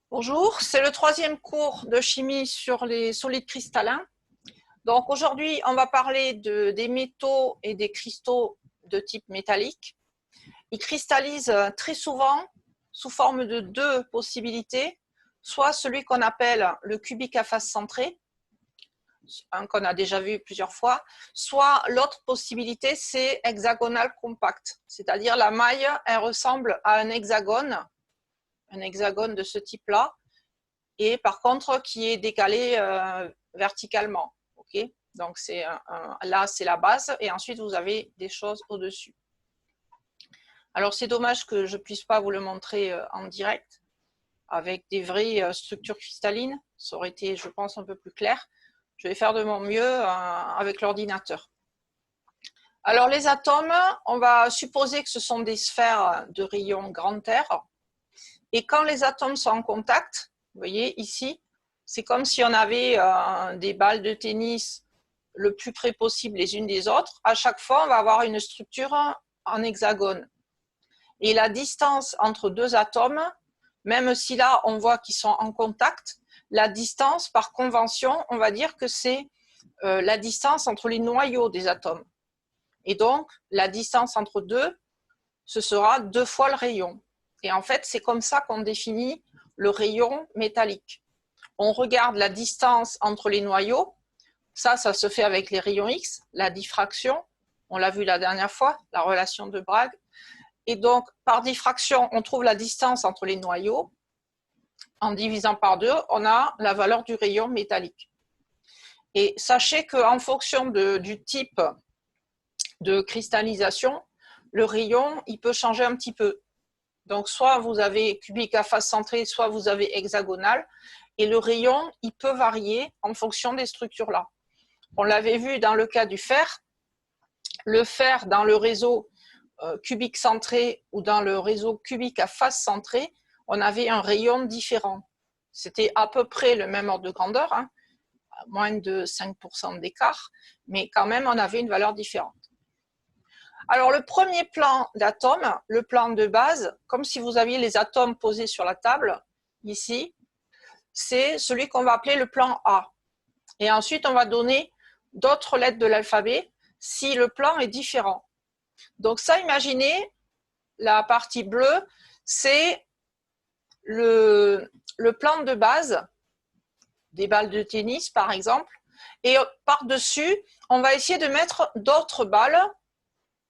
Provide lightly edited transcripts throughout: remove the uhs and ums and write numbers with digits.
Bonjour, c'est le troisième cours de chimie sur les solides cristallins. Donc aujourd'hui, on va parler des métaux et des cristaux de type métallique. Ils cristallisent très souvent sous forme de deux possibilités, soit celui qu'on appelle le cubique à face centrée, qu'on a déjà vu plusieurs fois, soit l'autre possibilité, c'est hexagonal compact, c'est-à-dire la maille, elle ressemble à un hexagone de ce type-là, et par contre qui est décalé verticalement. Okay, donc là, c'est la base, et ensuite vous avez des choses au-dessus. Alors c'est dommage que je ne puisse pas vous le montrer en direct, avec des vraies structures cristallines. Ça aurait été, je pense, un peu plus clair. Je vais faire de mon mieux avec l'ordinateur. Alors les atomes, on va supposer que ce sont des sphères de rayon grand R. Et quand les atomes sont en contact, vous voyez ici, c'est comme si on avait des balles de tennis le plus près possible les unes des autres. À chaque fois, on va avoir une structure en hexagone. Et la distance entre deux atomes, même si là, on voit qu'ils sont en contact, la distance, par convention, on va dire que c'est la distance entre les noyaux des atomes. Et donc, la distance entre deux, ce sera 2 fois le rayon. Et en fait, c'est comme ça qu'on définit le rayon métallique. On regarde la distance entre les noyaux. Ça se fait avec les rayons X, la diffraction. On l'a vu la dernière fois, la relation de Bragg. Et donc, par diffraction, on trouve la distance entre les noyaux. En divisant par 2, on a la valeur du rayon métallique. Et sachez qu'en fonction du type de cristallisation, le rayon, il peut changer un petit peu. Donc, soit vous avez cubique à face centrée, soit vous avez hexagonal. Et le rayon, il peut varier en fonction des structures-là. On l'avait vu dans le cas du fer. Le fer, dans le réseau cubique centré ou dans le réseau cubique à face centrée, on avait un rayon différent. C'était à peu près le même ordre de grandeur, hein, moins de 5% d'écart, mais quand même, on avait une valeur différente. Alors, le premier plan d'atomes, le plan de base, comme si vous aviez les atomes posés sur la table, ici, c'est celui qu'on va appeler le plan A. Et ensuite, on va donner d'autres lettres de l'alphabet si le plan est différent. Donc ça, imaginez, la partie bleue, c'est le plan de base des balles de tennis, par exemple. Et par-dessus, on va essayer de mettre d'autres balles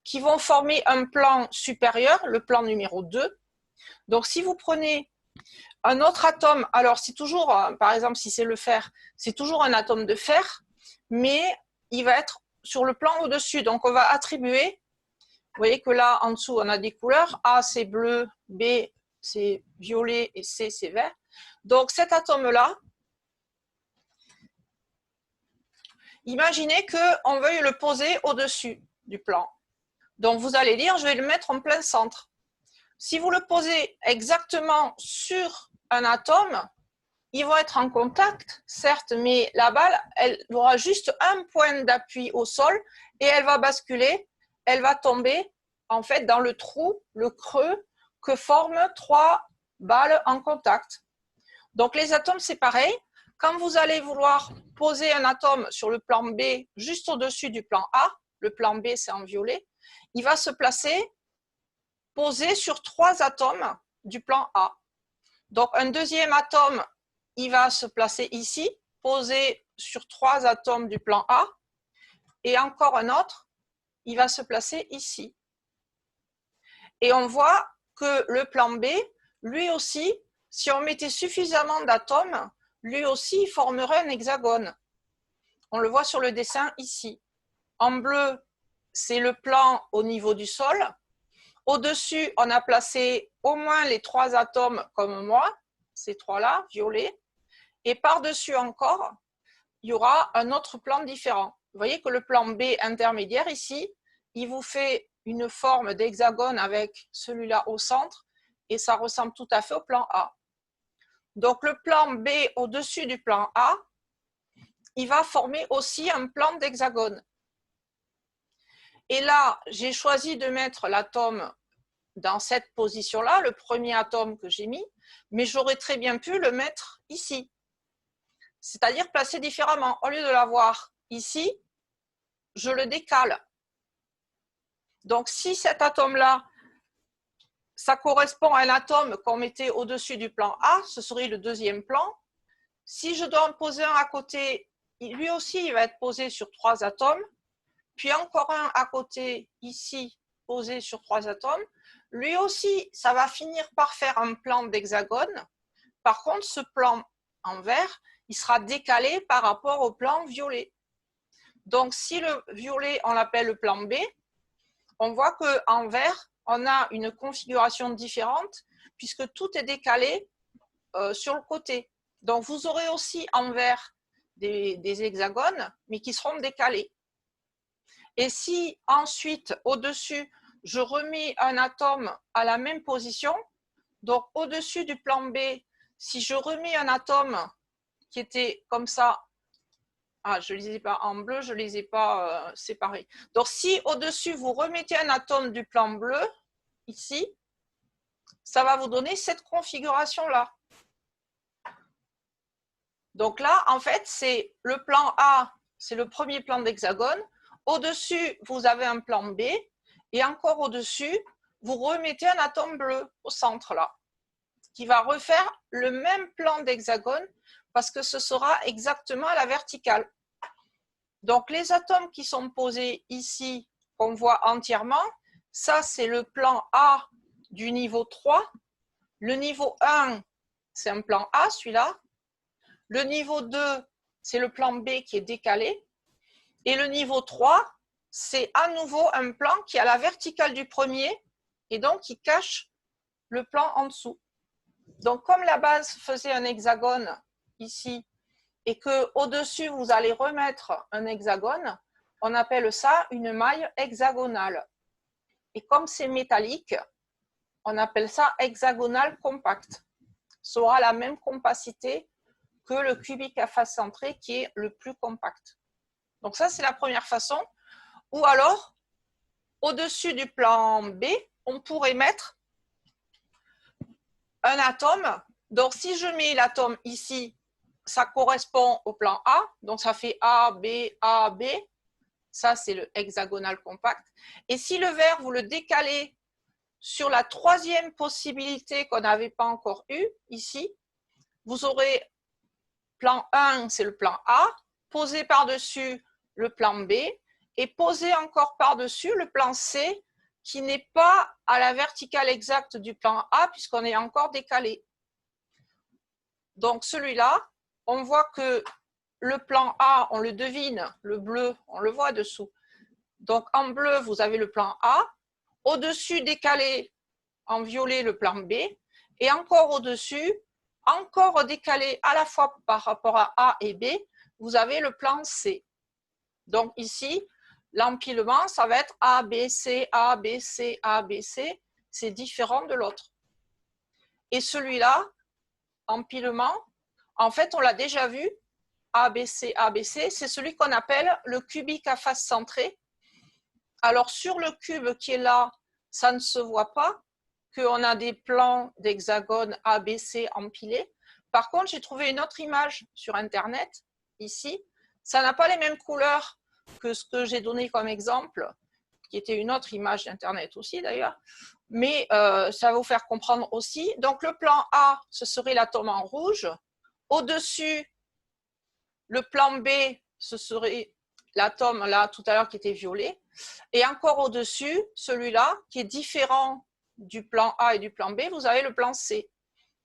qui vont former un plan supérieur, le plan numéro 2. Donc, si vous prenez un autre atome, alors c'est toujours, par exemple, si c'est le fer, c'est toujours un atome de fer, mais il va être sur le plan au-dessus. Donc, on va attribuer, vous voyez que là, en dessous, on a des couleurs. A, c'est bleu, B, c'est violet et C, c'est vert. Donc, cet atome-là, imaginez qu'on veuille le poser au-dessus du plan. Donc, vous allez dire, je vais le mettre en plein centre. Si vous le posez exactement sur un atome, ils vont être en contact, certes, mais la balle, elle aura juste un point d'appui au sol et elle va basculer, elle va tomber en fait dans le trou, le creux que forment 3 balles en contact. Donc les atomes, c'est pareil. Quand vous allez vouloir poser un atome sur le plan B, juste au-dessus du plan A, le plan B c'est en violet, il va se placer posé sur 3 atomes du plan A. Donc un deuxième atome, il va se placer ici, posé sur 3 atomes du plan A, et encore un autre, il va se placer ici. Et on voit que le plan B, lui aussi, si on mettait suffisamment d'atomes, lui aussi, il formerait un hexagone. On le voit sur le dessin ici. En bleu, c'est le plan au niveau du sol. Au-dessus, on a placé au moins les 3 atomes comme moi, ces 3-là, violet. Et par-dessus encore, il y aura un autre plan différent. Vous voyez que le plan B intermédiaire ici, il vous fait une forme d'hexagone avec celui-là au centre et ça ressemble tout à fait au plan A. Donc le plan B au-dessus du plan A, il va former aussi un plan d'hexagone. Et là, j'ai choisi de mettre l'atome dans cette position-là, le premier atome que j'ai mis, mais j'aurais très bien pu le mettre ici. C'est-à-dire placer différemment. Au lieu de l'avoir ici, je le décale. Donc, si cet atome-là, ça correspond à un atome qu'on mettait au-dessus du plan A, ce serait le deuxième plan. Si je dois en poser un à côté, lui aussi, il va être posé sur 3 atomes. Puis encore un à côté, ici, posé sur 3 atomes. Lui aussi, ça va finir par faire un plan d'hexagone. Par contre, ce plan en vert, il sera décalé par rapport au plan violet. Donc, si le violet, on l'appelle le plan B, on voit qu'en vert, on a une configuration différente puisque tout est décalé sur le côté. Donc, vous aurez aussi en vert des hexagones, mais qui seront décalés. Et si ensuite, au-dessus, je remets un atome à la même position, donc au-dessus du plan B, si je remets un atome qui était comme ça, ah, je ne les ai pas en bleu, je ne les ai pas séparés. Donc si au-dessus, vous remettez un atome du plan bleu, ici, ça va vous donner cette configuration-là. Donc là, en fait, c'est le plan A, c'est le premier plan d'hexagone. Au-dessus, vous avez un plan B. Et encore au-dessus, vous remettez un atome bleu au centre là, qui va refaire le même plan d'hexagone parce que ce sera exactement à la verticale. Donc les atomes qui sont posés ici, qu'on voit entièrement, ça c'est le plan A du niveau 3. Le niveau 1, c'est un plan A, celui-là. Le niveau 2, c'est le plan B qui est décalé. Et le niveau 3, c'est à nouveau un plan qui est à la verticale du premier et donc qui cache le plan en dessous. Donc, comme la base faisait un hexagone ici et qu'au-dessus, vous allez remettre un hexagone, on appelle ça une maille hexagonale. Et comme c'est métallique, on appelle ça hexagonal compact. Ça aura la même compacité que le cubique à face centrée qui est le plus compact. Donc ça, c'est la première façon. Ou alors, au-dessus du plan B, on pourrait mettre un atome. Donc si je mets l'atome ici, ça correspond au plan A. Donc ça fait A, B, A, B. Ça, c'est le hexagonal compact. Et si le vert, vous le décalez sur la troisième possibilité qu'on n'avait pas encore eue, ici, vous aurez plan 1, c'est le plan A, posé par-dessus le plan B, et posé encore par-dessus le plan C, qui n'est pas à la verticale exacte du plan A, puisqu'on est encore décalé. Donc celui-là, on voit que le plan A, on le devine, le bleu, on le voit dessous. Donc en bleu, vous avez le plan A, au-dessus décalé en violet le plan B, et encore au-dessus, encore décalé à la fois par rapport à A et B, vous avez le plan C. Donc ici, l'empilement, ça va être A, B, C, A, B, C, A, B, C. C'est différent de l'autre. Et celui-là, empilement, en fait, on l'a déjà vu, A, B, C, A, B, C, c'est celui qu'on appelle le cubique à face centrée. Alors, sur le cube qui est là, ça ne se voit pas qu'on a des plans d'hexagone A, B, C empilés. Par contre, j'ai trouvé une autre image sur Internet, ici. Ça n'a pas les mêmes couleurs que ce que j'ai donné comme exemple, qui était une autre image d'Internet aussi d'ailleurs. Mais ça va vous faire comprendre aussi. Donc, le plan A, ce serait l'atome en rouge. Au-dessus, le plan B, ce serait l'atome là tout à l'heure qui était violet. Et encore au-dessus, celui-là qui est différent du plan A et du plan B, vous avez le plan C.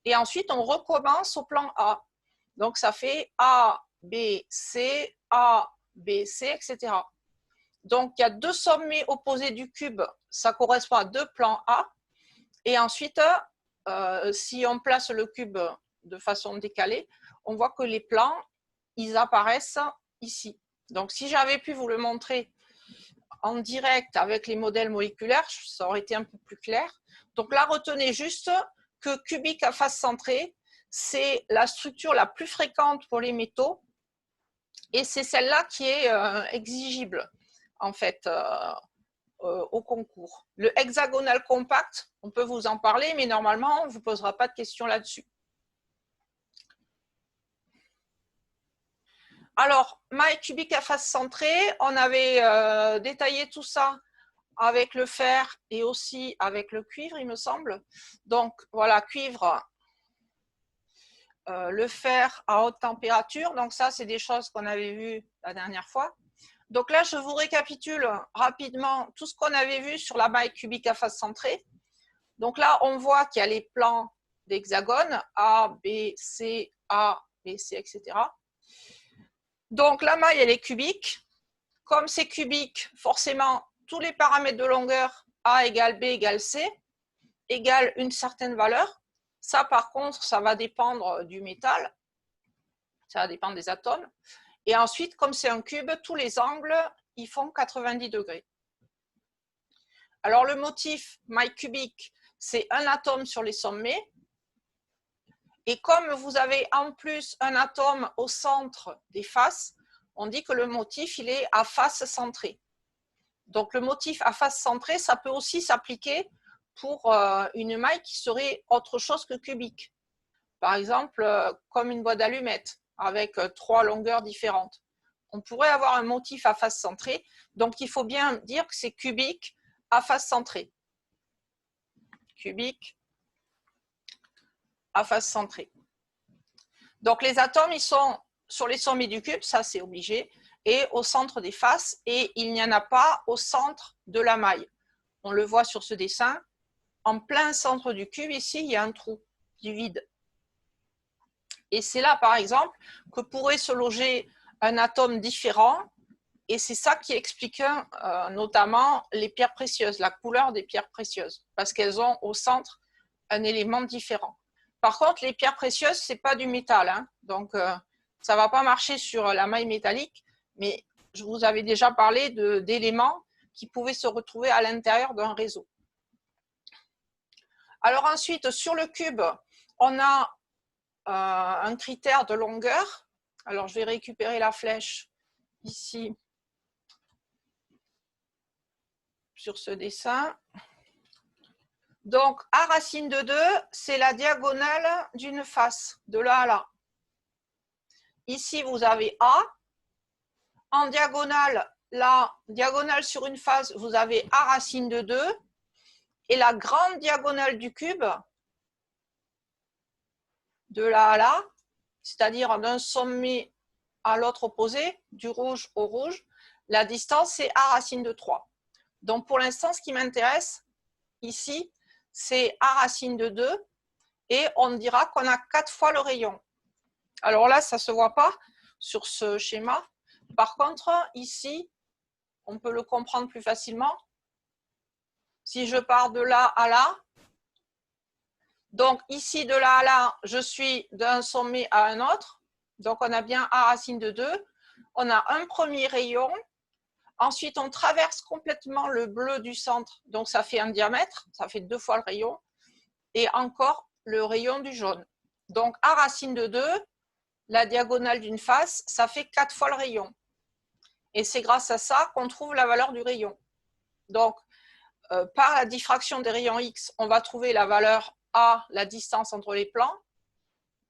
Et ensuite, on recommence au plan A. Donc, ça fait A, B, C, A, B, C, etc. Donc, il y a deux sommets opposés du cube. Ça correspond à deux plans A. Et ensuite, si on place le cube de façon décalée, on voit que les plans, ils apparaissent ici. Donc, si j'avais pu vous le montrer en direct avec les modèles moléculaires, ça aurait été un peu plus clair. Donc là, retenez juste que cubique à face centrée, c'est la structure la plus fréquente pour les métaux et c'est celle-là qui est exigible en fait au concours. Le hexagonal compact, on peut vous en parler, mais normalement, on ne vous posera pas de questions là-dessus. Alors, maille cubique à face centrée, on avait détaillé tout ça avec le fer et aussi avec le cuivre, il me semble. Donc, voilà, cuivre, le fer à haute température. Donc, ça, c'est des choses qu'on avait vues la dernière fois. Donc là, je vous récapitule rapidement tout ce qu'on avait vu sur la maille cubique à face centrée. Donc là, on voit qu'il y a les plans d'hexagone, A, B, C, A, B, C, etc. Donc la maille, elle est cubique. Comme c'est cubique, forcément, tous les paramètres de longueur, A égale B égale C, égale une certaine valeur. Ça, par contre, ça va dépendre du métal. Ça va dépendre des atomes. Et ensuite, comme c'est un cube, tous les angles, ils font 90 degrés. Alors, le motif maille cubique, c'est un atome sur les sommets. Et comme vous avez en plus un atome au centre des faces, on dit que le motif, il est à face centrée. Donc, le motif à face centrée, ça peut aussi s'appliquer pour une maille qui serait autre chose que cubique. Par exemple, comme une boîte d'allumettes, avec 3 longueurs différentes. On pourrait avoir un motif à face centrée, donc il faut bien dire que c'est cubique à face centrée. Cubique à face centrée. Donc les atomes, ils sont sur les sommets du cube, ça c'est obligé, et au centre des faces, et il n'y en a pas au centre de la maille. On le voit sur ce dessin, en plein centre du cube, ici, il y a un trou, du vide. Et c'est là, par exemple, que pourrait se loger un atome différent. Et c'est ça qui explique notamment les pierres précieuses, la couleur des pierres précieuses, parce qu'elles ont au centre un élément différent. Par contre, les pierres précieuses, ce n'est pas du métal, hein, donc ça ne va pas marcher sur la maille métallique, mais je vous avais déjà parlé d'éléments qui pouvaient se retrouver à l'intérieur d'un réseau. Alors ensuite, sur le cube, on a un critère de longueur. Alors, je vais récupérer la flèche ici sur ce dessin. Donc, A racine de 2, c'est la diagonale d'une face, de là à là. Ici, vous avez A. En diagonale, la diagonale sur une face, vous avez A racine de 2. Et la grande diagonale du cube, de là à là, c'est-à-dire d'un sommet à l'autre opposé, du rouge au rouge, la distance, c'est A racine de 3. Donc, pour l'instant, ce qui m'intéresse ici, c'est A racine de 2 et on dira qu'on a 4 fois le rayon. Alors là, ça ne se voit pas sur ce schéma. Par contre, ici, on peut le comprendre plus facilement. Si je pars de là à là, donc ici, de là à là, je suis d'un sommet à un autre. Donc, on a bien A racine de 2. On a un premier rayon. Ensuite, on traverse complètement le bleu du centre. Donc, ça fait un diamètre. Ça fait 2 fois le rayon. Et encore le rayon du jaune. Donc, A racine de 2, la diagonale d'une face, ça fait 4 fois le rayon. Et c'est grâce à ça qu'on trouve la valeur du rayon. Donc, par la diffraction des rayons X, on va trouver la valeur A, la distance entre les plans.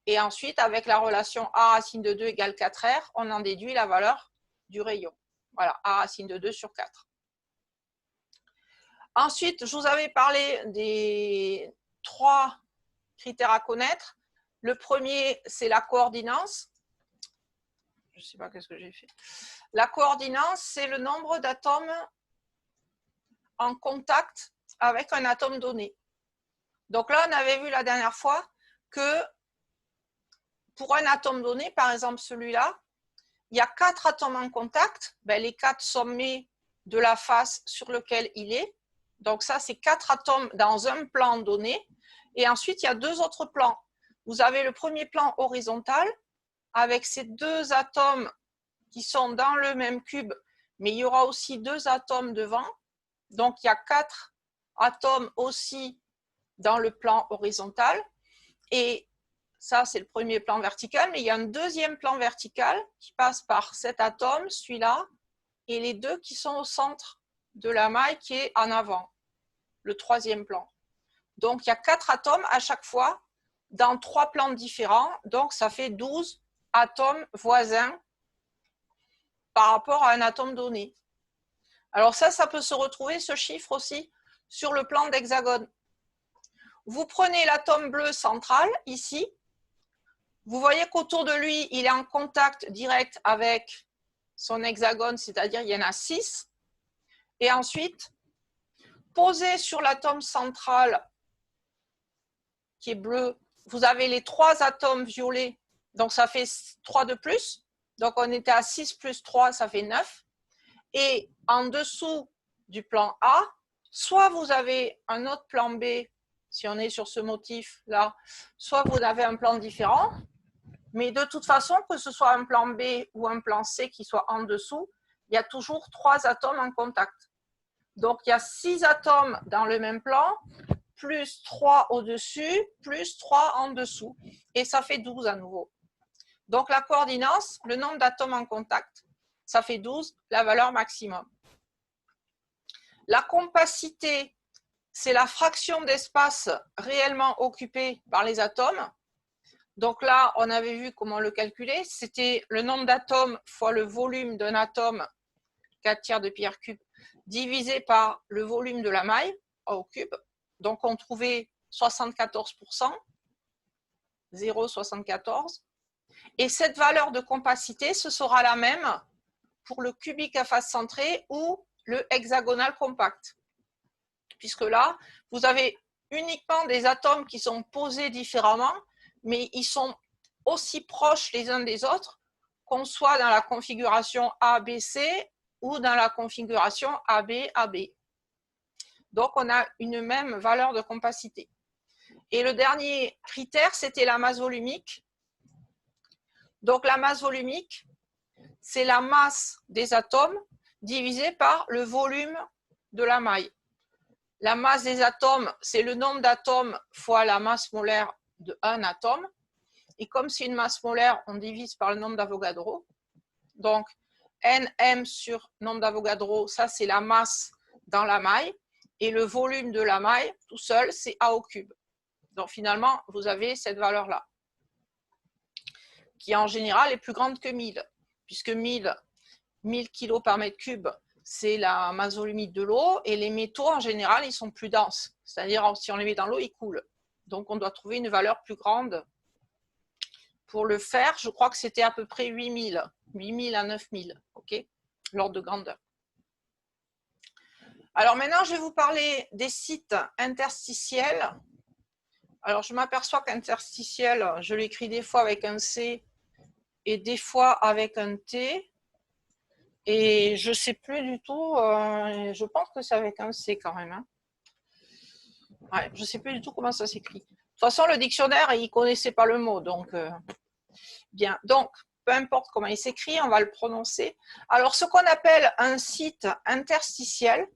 Et ensuite, avec la relation A racine de 2 égale 4R, on en déduit la valeur du rayon. Voilà, A racine de 2 sur 4. Ensuite, je vous avais parlé des 3 critères à connaître. Le premier, c'est la coordinance. Je ne sais pas qu'est-ce que j'ai fait. La coordinance, c'est le nombre d'atomes en contact avec un atome donné. Donc là, on avait vu la dernière fois que pour un atome donné, par exemple celui-là, il y a 4 atomes en contact, les 4 sommets de la face sur lequel il est. Donc ça, c'est 4 atomes dans un plan donné. Et ensuite, il y a 2 autres plans. Vous avez le premier plan horizontal avec ces 2 atomes qui sont dans le même cube, mais il y aura aussi 2 atomes devant. Donc, il y a 4 atomes aussi dans le plan horizontal. Et ça, c'est le premier plan vertical, mais il y a un deuxième plan vertical qui passe par cet atome, celui-là, et les 2 qui sont au centre de la maille qui est en avant, le troisième plan. Donc, il y a 4 atomes à chaque fois dans 3 plans différents. Donc, ça fait 12 atomes voisins par rapport à un atome donné. Alors ça peut se retrouver, ce chiffre aussi, sur le plan d'hexagone. Vous prenez l'atome bleu central, ici. Vous voyez qu'autour de lui, il est en contact direct avec son hexagone, c'est-à-dire il y en a 6. Et ensuite, posé sur l'atome central, qui est bleu, vous avez les 3 atomes violets. Donc, ça fait 3 de plus. Donc, on était à 6 plus 3, ça fait 9. Et en dessous du plan A, soit vous avez un autre plan B, si on est sur ce motif-là, soit vous avez un plan différent. Mais de toute façon, que ce soit un plan B ou un plan C qui soit en dessous, il y a toujours 3 atomes en contact. Donc, il y a 6 atomes dans le même plan, plus 3 au-dessus, plus 3 en dessous. Et ça fait 12 à nouveau. Donc, la coordinance, le nombre d'atomes en contact, ça fait 12, la valeur maximum. La compacité, c'est la fraction d'espace réellement occupée par les atomes. Donc là, on avait vu comment le calculer. C'était le nombre d'atomes fois le volume d'un atome, 4 tiers de pi r cube, divisé par le volume de la maille, A au cube. Donc on trouvait 74%, 0,74. Et cette valeur de compacité, ce sera la même pour le cubique à face centrée ou le hexagonal compact. Puisque là, vous avez uniquement des atomes qui sont posés différemment, mais ils sont aussi proches les uns des autres, qu'on soit dans la configuration ABC ou dans la configuration AB-AB. Donc, on a une même valeur de compacité. Et le dernier critère, c'était la masse volumique. Donc, la masse volumique, c'est la masse des atomes divisée par le volume de la maille. La masse des atomes, c'est le nombre d'atomes fois la masse molaire d'un atome. Et comme c'est une masse molaire, on divise par le nombre d'Avogadro. Donc, Nm sur nombre d'Avogadro, ça c'est la masse dans la maille. Et le volume de la maille, tout seul, c'est A au cube. Donc finalement, vous avez cette valeur-là, qui en général est plus grande que 1000, puisque 1000 kg par mètre cube, c'est la masse volumique de l'eau, et les métaux, en général, ils sont plus denses. C'est-à-dire, si on les met dans l'eau, ils coulent. Donc, on doit trouver une valeur plus grande. Pour le fer, je crois que c'était à peu près 8000 à 9000, ok, l'ordre de grandeur. Alors maintenant, je vais vous parler des sites interstitiels. Alors, je m'aperçois qu'interstitiel, je l'écris des fois avec un C et des fois avec un T. Et je ne sais plus du tout, je pense que c'est avec un C quand même. Hein. Ouais, je ne sais plus du tout comment ça s'écrit. De toute façon, le dictionnaire, il ne connaissait pas le mot. Donc, bien. Donc, peu importe comment il s'écrit, on va le prononcer. Alors, ce qu'on appelle un site interstitiel,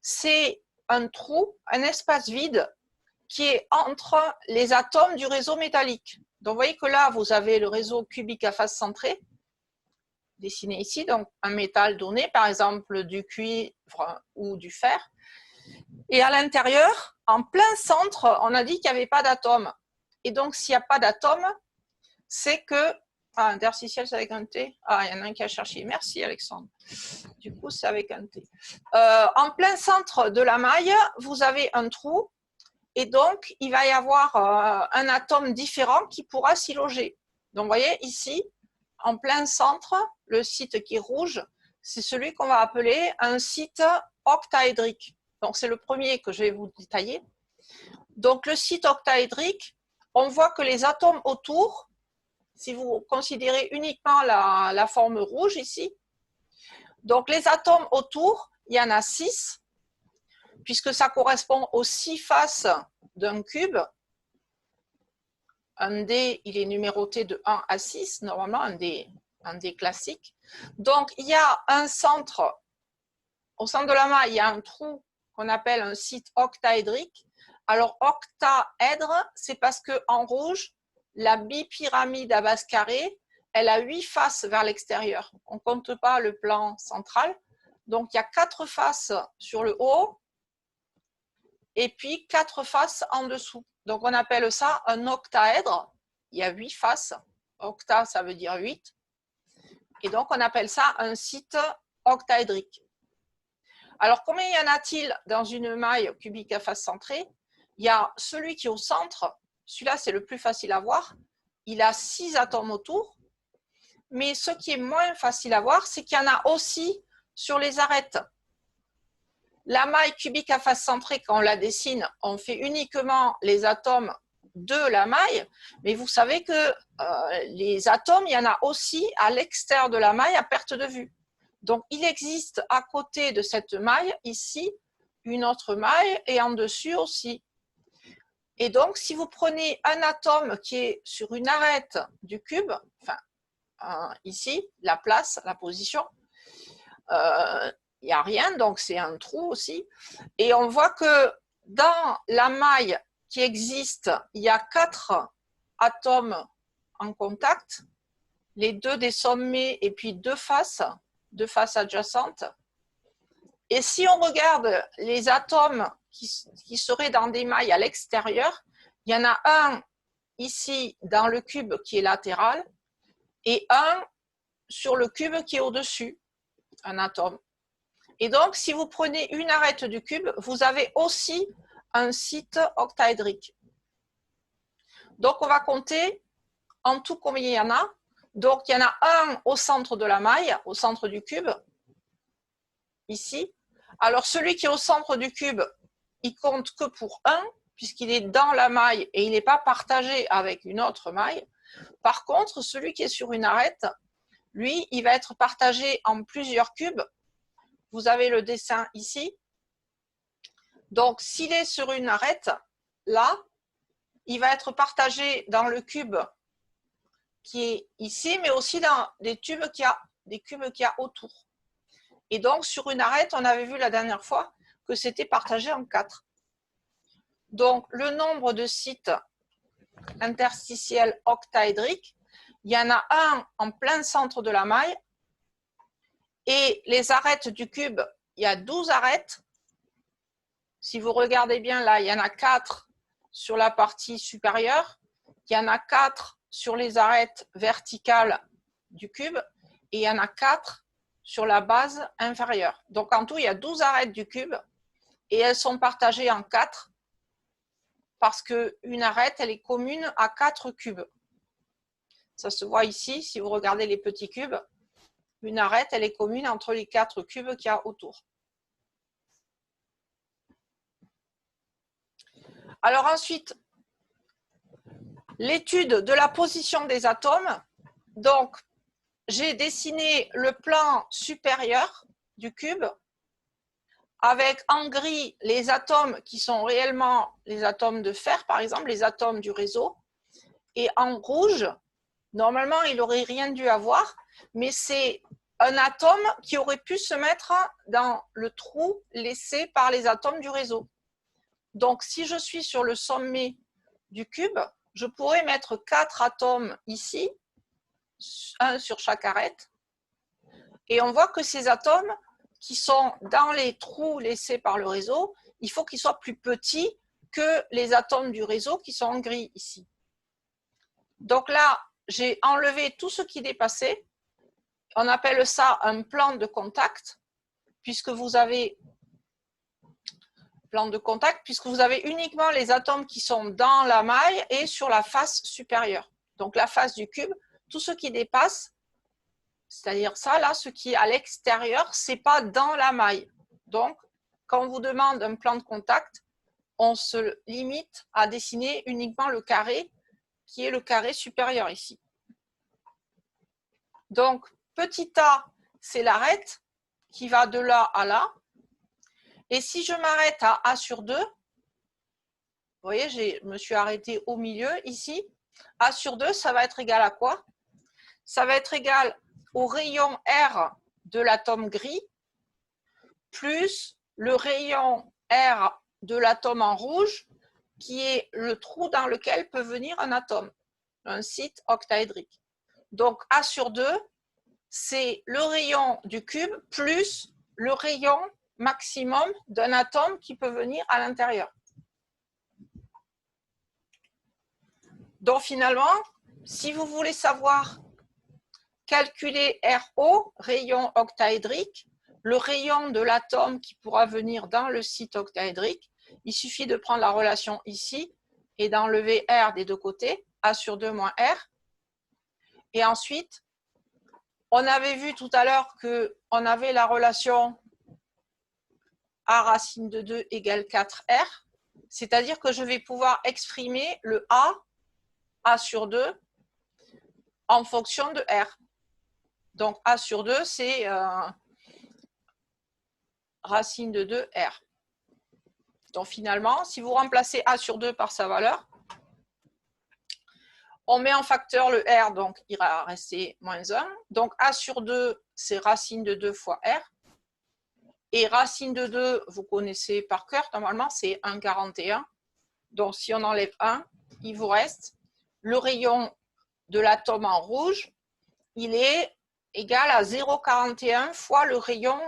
c'est un trou, un espace vide qui est entre les atomes du réseau métallique. Donc, vous voyez que là, vous avez le réseau cubique à face centrée, dessiné ici, donc un métal donné, par exemple du cuivre ou du fer. Et à l'intérieur, en plein centre, on a dit qu'il n'y avait pas d'atome. Et donc, s'il n'y a pas d'atome, c'est que... Ah, interstitiel, c'est avec un T. Ah, il y en a un qui a cherché. Merci, Alexandre. Du coup, c'est avec un T. En plein centre de la maille, vous avez un trou. Et donc, il va y avoir un atome différent qui pourra s'y loger. Donc, vous voyez, ici, en plein centre, le site qui est rouge, c'est celui qu'on va appeler un site octaédrique. Donc, c'est le premier que je vais vous détailler. Donc, le site octaédrique, on voit que les atomes autour, si vous considérez uniquement la forme rouge ici, donc les atomes autour, il y en a 6, puisque ça correspond aux 6 faces d'un cube. Un dé, il est numéroté de 1 à 6, normalement un dé classique. Donc, il y a un centre, au centre de la maille, il y a un trou qu'on appelle un site octaédrique. Alors, octaèdre, c'est parce qu'en rouge, la bipyramide à base carrée, elle a 8 faces vers l'extérieur. On ne compte pas le plan central. Donc, il y a 4 faces sur le haut et puis 4 faces en dessous. Donc, on appelle ça un octaèdre. Il y a 8 faces. Octa, ça veut dire 8. Et donc, on appelle ça un site octaédrique. Alors, combien y en a-t-il dans une maille cubique à face centrée? Il y a celui qui est au centre. Celui-là, c'est le plus facile à voir. Il a 6 atomes autour. Mais ce qui est moins facile à voir, c'est qu'il y en a aussi sur les arêtes. La maille cubique à face centrée, quand on la dessine, on fait uniquement les atomes de la maille, mais vous savez que les atomes, il y en a aussi à l'extérieur de la maille à perte de vue. Donc, il existe à côté de cette maille, ici, une autre maille et en dessus aussi. Et donc, si vous prenez un atome qui est sur une arête du cube, enfin, ici, la place, la position, il n'y a rien, donc c'est un trou aussi. Et on voit que dans la maille qui existe, il y a 4 atomes en contact, les 2 des sommets et puis 2 faces adjacentes. Et si on regarde les atomes qui seraient dans des mailles à l'extérieur, il y en a un ici dans le cube qui est latéral et un sur le cube qui est au-dessus, un atome. Et donc, si vous prenez une arête du cube, vous avez aussi un site octaédrique. Donc, on va compter en tout combien il y en a. Donc, il y en a un au centre de la maille, au centre du cube, ici. Alors, celui qui est au centre du cube, il compte que pour 1, puisqu'il est dans la maille et il n'est pas partagé avec une autre maille. Par contre, celui qui est sur une arête, lui, il va être partagé en plusieurs cubes. Vous avez le dessin ici. Donc, s'il est sur une arête, là, il va être partagé dans le cube qui est ici, mais aussi dans des cubes qu'il y a autour. Et donc, sur une arête, on avait vu la dernière fois que c'était partagé en 4. Donc, le nombre de sites interstitiels octaédriques, il y en a un en plein centre de la maille. Et les arêtes du cube, il y a 12 arêtes. Si vous regardez bien là, il y en a 4 sur la partie supérieure. Il y en a 4 sur les arêtes verticales du cube. Et il y en a 4 sur la base inférieure. Donc en tout, il y a 12 arêtes du cube. Et elles sont partagées en 4. Parce qu'une arête, elle est commune à 4 cubes. Ça se voit ici, si vous regardez les petits cubes. Une arête, elle est commune entre les 4 cubes qu'il y a autour. Alors ensuite, l'étude de la position des atomes. Donc, j'ai dessiné le plan supérieur du cube avec en gris les atomes qui sont réellement les atomes de fer, par exemple, les atomes du réseau. Et en rouge, normalement, il n'aurait rien dû avoir, mais c'est un atome qui aurait pu se mettre dans le trou laissé par les atomes du réseau. Donc, si je suis sur le sommet du cube, je pourrais mettre 4 atomes ici, un sur chaque arête. Et on voit que ces atomes qui sont dans les trous laissés par le réseau, il faut qu'ils soient plus petits que les atomes du réseau qui sont en gris ici. Donc là, j'ai enlevé tout ce qui dépassait. On appelle ça un plan de contact, puisque vous avez uniquement les atomes qui sont dans la maille et sur la face supérieure. Donc la face du cube, tout ce qui dépasse, c'est-à-dire ça, là, ce qui est à l'extérieur, ce n'est pas dans la maille. Donc, quand on vous demande un plan de contact, on se limite à dessiner uniquement le carré, qui est le carré supérieur ici. Donc, petit a, c'est l'arête qui va de là à là. Et si je m'arrête à a sur 2, vous voyez, je me suis arrêtée au milieu ici. A sur 2, ça va être égal à quoi? Ça va être égal au rayon R de l'atome gris plus le rayon R de l'atome en rouge qui est le trou dans lequel peut venir un atome, un site octaédrique. Donc A sur 2, c'est le rayon du cube plus le rayon maximum d'un atome qui peut venir à l'intérieur. Donc finalement, si vous voulez savoir calculer RO, rayon octaédrique, le rayon de l'atome qui pourra venir dans le site octaédrique, il suffit de prendre la relation ici et d'enlever R des deux côtés, A sur 2 moins R. Et ensuite, on avait vu tout à l'heure qu'on avait la relation A racine de 2 égale 4R, c'est-à-dire que je vais pouvoir exprimer le A sur 2, en fonction de R. Donc A sur 2, c'est racine de 2 R. Donc finalement, si vous remplacez A sur 2 par sa valeur, on met en facteur le R, donc il va rester moins 1. Donc A sur 2, c'est racine de 2 fois R. Et racine de 2, vous connaissez par cœur, normalement, c'est 1,41. Donc si on enlève 1, il vous reste le rayon de l'atome en rouge, il est égal à 0,41 fois le rayon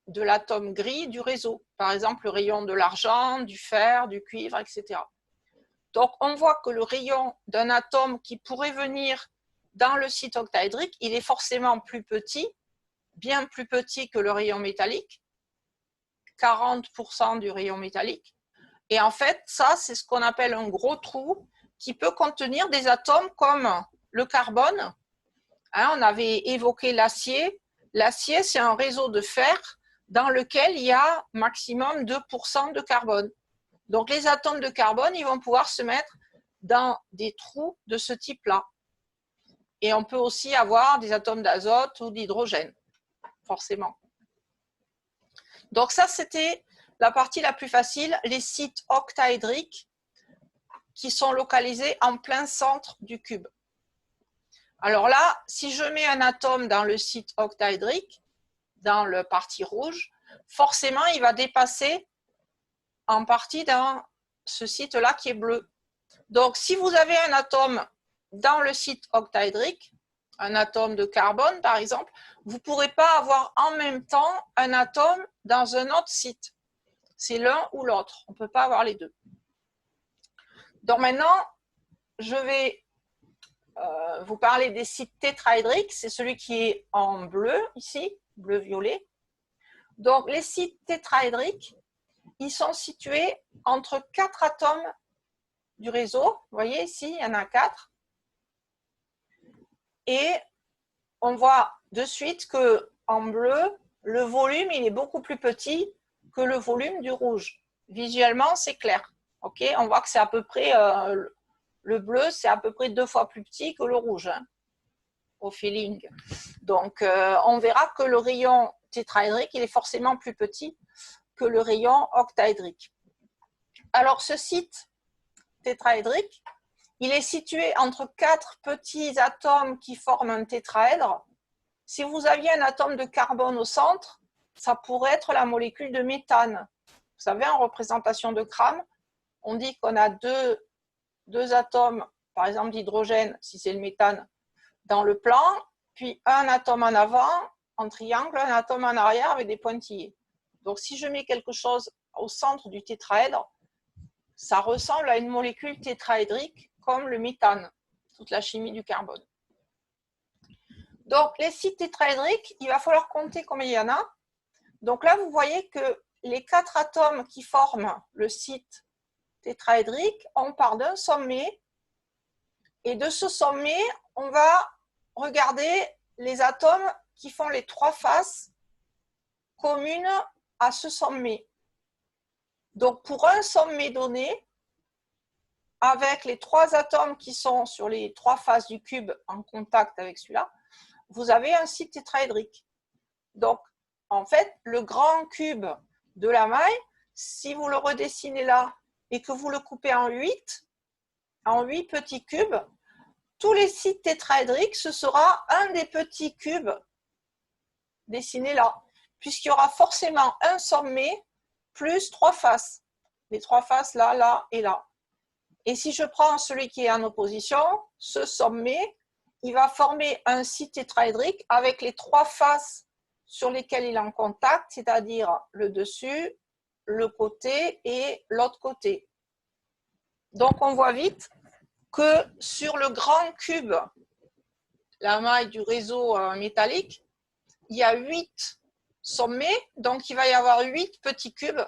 de l'atome gris du réseau. Par exemple, le rayon de l'argent, du fer, du cuivre, etc. Donc, on voit que le rayon d'un atome qui pourrait venir dans le site octaédrique, il est forcément plus petit, bien plus petit que le rayon métallique, 40% du rayon métallique. Et en fait, ça, c'est ce qu'on appelle un gros trou qui peut contenir des atomes comme le carbone. Hein, on avait évoqué l'acier. L'acier, c'est un réseau de fer dans lequel il y a maximum 2% de carbone. Donc, les atomes de carbone, ils vont pouvoir se mettre dans des trous de ce type-là. Et on peut aussi avoir des atomes d'azote ou d'hydrogène, forcément. Donc, ça, c'était la partie la plus facile, les sites octaédriques qui sont localisés en plein centre du cube. Alors là, si je mets un atome dans le site octaédrique, dans la partie rouge, forcément, il va dépasser en partie dans ce site-là qui est bleu. Donc, si vous avez un atome dans le site octaédrique, un atome de carbone par exemple, vous ne pourrez pas avoir en même temps un atome dans un autre site. C'est l'un ou l'autre, on ne peut pas avoir les deux. Donc maintenant, je vais vous parler des sites tétraédriques, c'est celui qui est en bleu ici, bleu-violet. Donc les sites tétraédriques, ils sont situés entre 4 atomes du réseau. Vous voyez ici, il y en a 4. Et on voit de suite qu'en bleu, le volume il est beaucoup plus petit que le volume du rouge. Visuellement, c'est clair. Okay, on voit que c'est à peu près, le bleu, c'est à peu près 2 fois plus petit que le rouge, hein, au feeling. Donc, on verra que le rayon tétraédrique, il est forcément plus petit que le rayon octaédrique. Alors, ce site tétraédrique, il est situé entre 4 petits atomes qui forment un tétraèdre. Si vous aviez un atome de carbone au centre, ça pourrait être la molécule de méthane. Vous savez, en représentation de Cram, on dit qu'on a deux atomes, par exemple d'hydrogène, si c'est le méthane, dans le plan, puis un atome en avant, en triangle, un atome en arrière avec des pointillés. Donc, si je mets quelque chose au centre du tétraèdre, ça ressemble à une molécule tétraédrique comme le méthane, toute la chimie du carbone. Donc, les sites tétraédriques, il va falloir compter combien il y en a. Donc là, vous voyez que les 4 atomes qui forment le site tétraédrique, on part d'un sommet. Et de ce sommet, on va regarder les atomes qui font les 3 faces communes à ce sommet. Donc, pour un sommet donné, avec les 3 atomes qui sont sur les 3 faces du cube en contact avec celui-là, vous avez un site tétraédrique. Donc, en fait, le grand cube de la maille, si vous le redessinez là et que vous le coupez en 8 petits cubes, tous les sites tétraédriques, ce sera un des petits cubes dessinés là, puisqu'il y aura forcément un sommet plus 3 faces. Les 3 faces là, là et là. Et si je prends celui qui est en opposition, ce sommet, il va former un site tétraédrique avec les 3 faces sur lesquels il est en contact, c'est-à-dire le dessus, le côté et l'autre côté. Donc, on voit vite que sur le grand cube, la maille du réseau métallique, il y a 8 sommets, donc il va y avoir 8 petits cubes.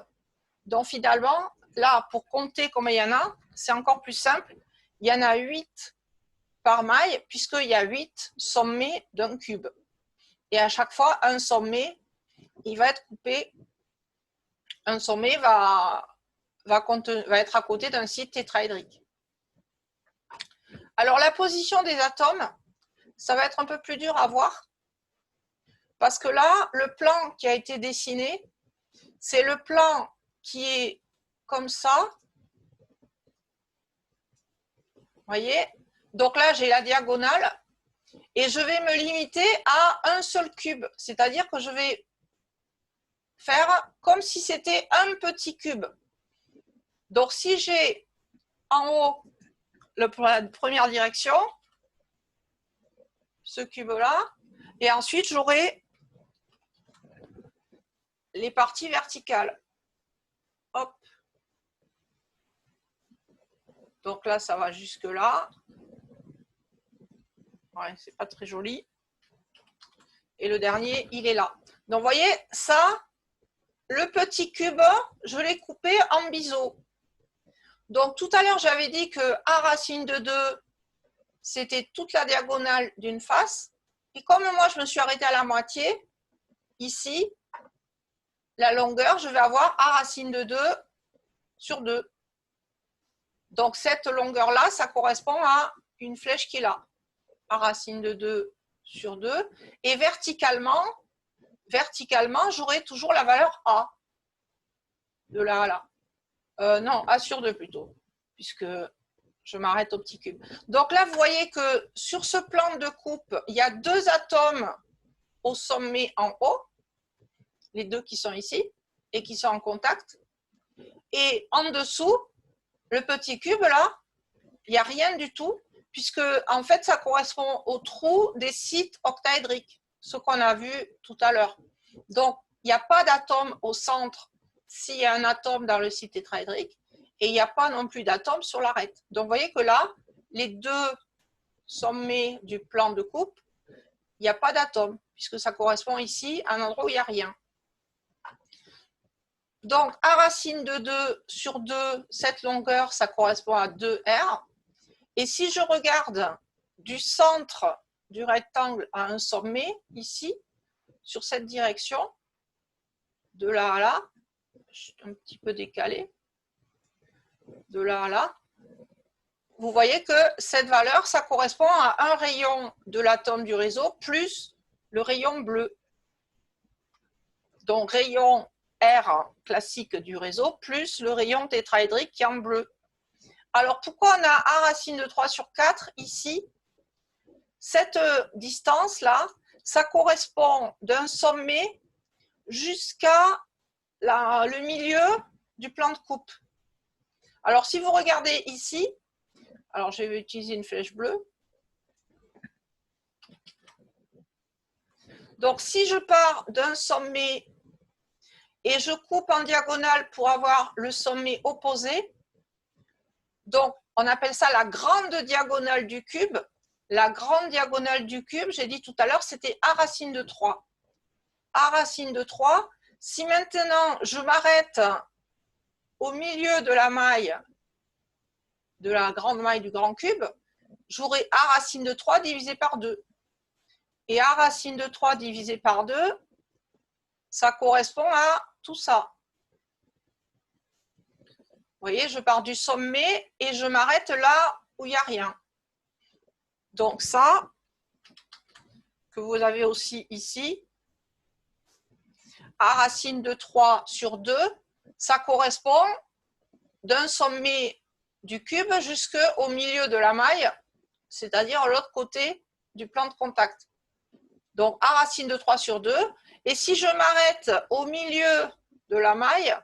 Donc, finalement, là, pour compter combien il y en a, c'est encore plus simple. Il y en a 8 par maille, puisqu'il y a 8 sommets d'un cube. Et à chaque fois, un sommet, il va être coupé. Un sommet va être à côté d'un site tétraédrique. Alors, la position des atomes, ça va être un peu plus dur à voir. Parce que là, le plan qui a été dessiné, c'est le plan qui est comme ça. Vous voyez? Donc là, j'ai la diagonale. Et je vais me limiter à un seul cube. C'est-à-dire que je vais faire comme si c'était un petit cube. Donc, si j'ai en haut la première direction, ce cube-là, et ensuite, j'aurai les parties verticales. Hop. Donc là, ça va jusque là. Ouais, c'est pas très joli. Et le dernier, il est là. Donc, vous voyez, ça, le petit cube, je l'ai coupé en biseau. Donc, tout à l'heure, j'avais dit que A racine de 2, c'était toute la diagonale d'une face. Et comme moi, je me suis arrêtée à la moitié, ici, la longueur, je vais avoir A racine de 2 sur 2. Donc, cette longueur-là, ça correspond à une flèche qui est là. A racine de 2 sur 2. Et verticalement, j'aurai toujours la valeur A. De là à là. Non, A sur 2 plutôt, puisque je m'arrête au petit cube. Donc là, vous voyez que sur ce plan de coupe, il y a 2 atomes au sommet en haut, les 2 qui sont ici, et qui sont en contact. Et en dessous, le petit cube, là, il n'y a rien du tout, puisque en fait, ça correspond au trou des sites octaédriques, ce qu'on a vu tout à l'heure. Donc, il n'y a pas d'atome au centre s'il y a un atome dans le site tétraédrique, et il n'y a pas non plus d'atome sur l'arête. Donc, vous voyez que là, les 2 sommets du plan de coupe, il n'y a pas d'atome, puisque ça correspond ici à un endroit où il n'y a rien. Donc, A racine de 2 sur 2, cette longueur, ça correspond à 2R. Et si je regarde du centre du rectangle à un sommet, ici, sur cette direction, de là à là, je suis un petit peu décalé, de là à là, vous voyez que cette valeur, ça correspond à un rayon de l'atome du réseau plus le rayon bleu. Donc, rayon R classique du réseau plus le rayon tétraédrique qui est en bleu. Alors, pourquoi on a A racine de 3 sur 4 ici? Cette distance-là, ça correspond d'un sommet jusqu'à le milieu du plan de coupe. Alors, si vous regardez ici, alors je vais utiliser une flèche bleue. Donc, si je pars d'un sommet et je coupe en diagonale pour avoir le sommet opposé, donc on appelle ça la grande diagonale du cube. La grande diagonale du cube, j'ai dit tout à l'heure, c'était A racine de 3. A racine de 3. Si maintenant je m'arrête au milieu de la maille, de la grande maille du grand cube, j'aurai A racine de 3 divisé par 2. Et A racine de 3 divisé par 2, ça correspond à tout ça. Vous voyez, je pars du sommet et je m'arrête là où il n'y a rien. Donc ça, que vous avez aussi ici, A racine de 3 sur 2, ça correspond d'un sommet du cube jusqu'au milieu de la maille, c'est-à-dire l'autre côté du plan de contact. Donc A racine de 3 sur 2. Et si je m'arrête au milieu de la maille,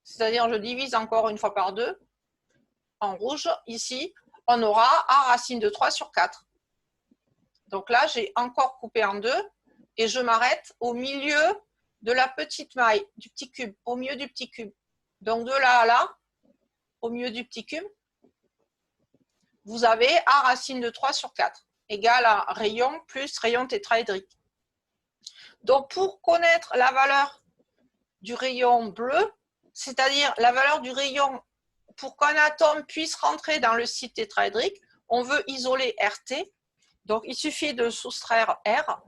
c'est-à-dire je divise encore une fois par 2, en rouge, ici, on aura A racine de 3 sur 4. Donc là, j'ai encore coupé en 2. et je m'arrête au milieu de la petite maille, du petit cube, au milieu du petit cube. Donc de là à là, au milieu du petit cube, vous avez A racine de 3 sur 4 égale à rayon plus rayon tétraédrique. Donc pour connaître la valeur du rayon bleu, c'est-à-dire la valeur du rayon pour qu'un atome puisse rentrer dans le site tétraédrique, on veut isoler RT. Donc il suffit de soustraire R.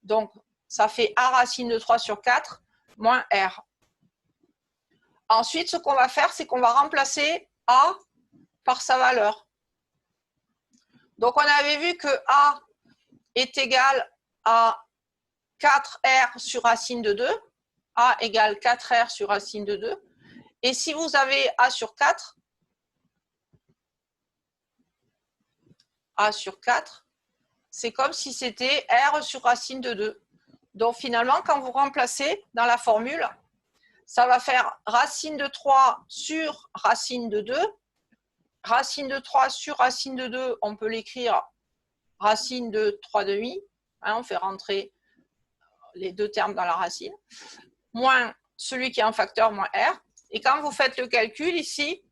Donc ça fait A racine de 3 sur 4 moins R. Ensuite, ce qu'on va faire, c'est qu'on va remplacer A par sa valeur. Donc on avait vu que A est égal à 4R sur racine de 2. A égale 4R sur racine de 2. Et si vous avez A sur 4, A sur 4, c'est comme si c'était R sur racine de 2. Donc finalement, quand vous remplacez dans la formule, ça va faire racine de 3 sur racine de 2. Racine de 3 sur racine de 2, on peut l'écrire racine de 3 demi. On fait rentrer les deux termes dans la racine. Moins celui qui est un facteur, moins R. Et quand vous faites le calcul ici,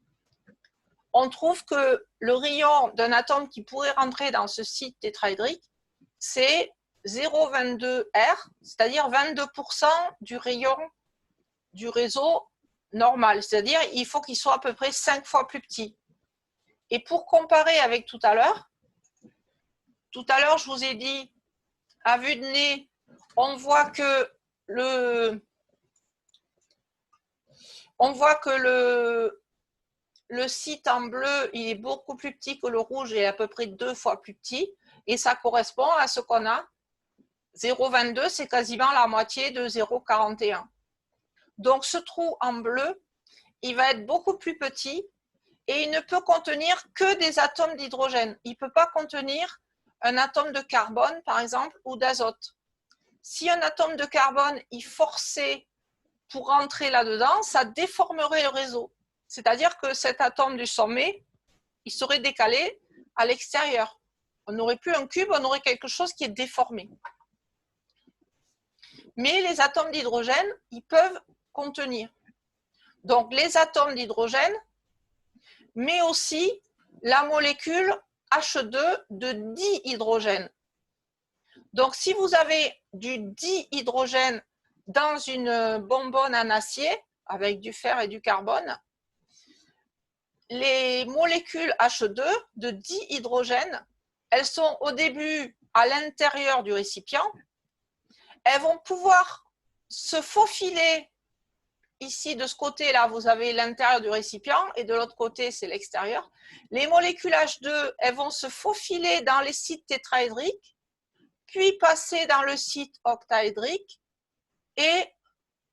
on trouve que le rayon d'un atome qui pourrait rentrer dans ce site tétraédrique, c'est 0,22 R, c'est-à-dire 22% du rayon du réseau normal. C'est-à-dire il faut qu'il soit à peu près 5 fois plus petit. Et pour comparer avec tout à l'heure, je vous ai dit, à vue de nez, on voit que le site en bleu, il est beaucoup plus petit que le rouge et à peu près 2 fois plus petit. Et ça correspond à ce qu'on a. 0,22, c'est quasiment la moitié de 0,41. Donc ce trou en bleu, il va être beaucoup plus petit et il ne peut contenir que des atomes d'hydrogène. Il ne peut pas contenir un atome de carbone, par exemple, ou d'azote. Si un atome de carbone est forcé pour rentrer là-dedans, ça déformerait le réseau. C'est-à-dire que cet atome du sommet, il serait décalé à l'extérieur. On n'aurait plus un cube, on aurait quelque chose qui est déformé. Mais les atomes d'hydrogène, ils peuvent contenir. Donc les atomes d'hydrogène, mais aussi la molécule H2 de dihydrogène. Donc si vous avez du dihydrogène dans une bonbonne en acier, avec du fer et du carbone, les molécules H2 de dihydrogène, elles sont au début à l'intérieur du récipient. Elles vont pouvoir se faufiler. Ici, de ce côté-là, vous avez l'intérieur du récipient et de l'autre côté, c'est l'extérieur. Les molécules H2, elles vont se faufiler dans les sites tétraédriques, puis passer dans le site octaédrique et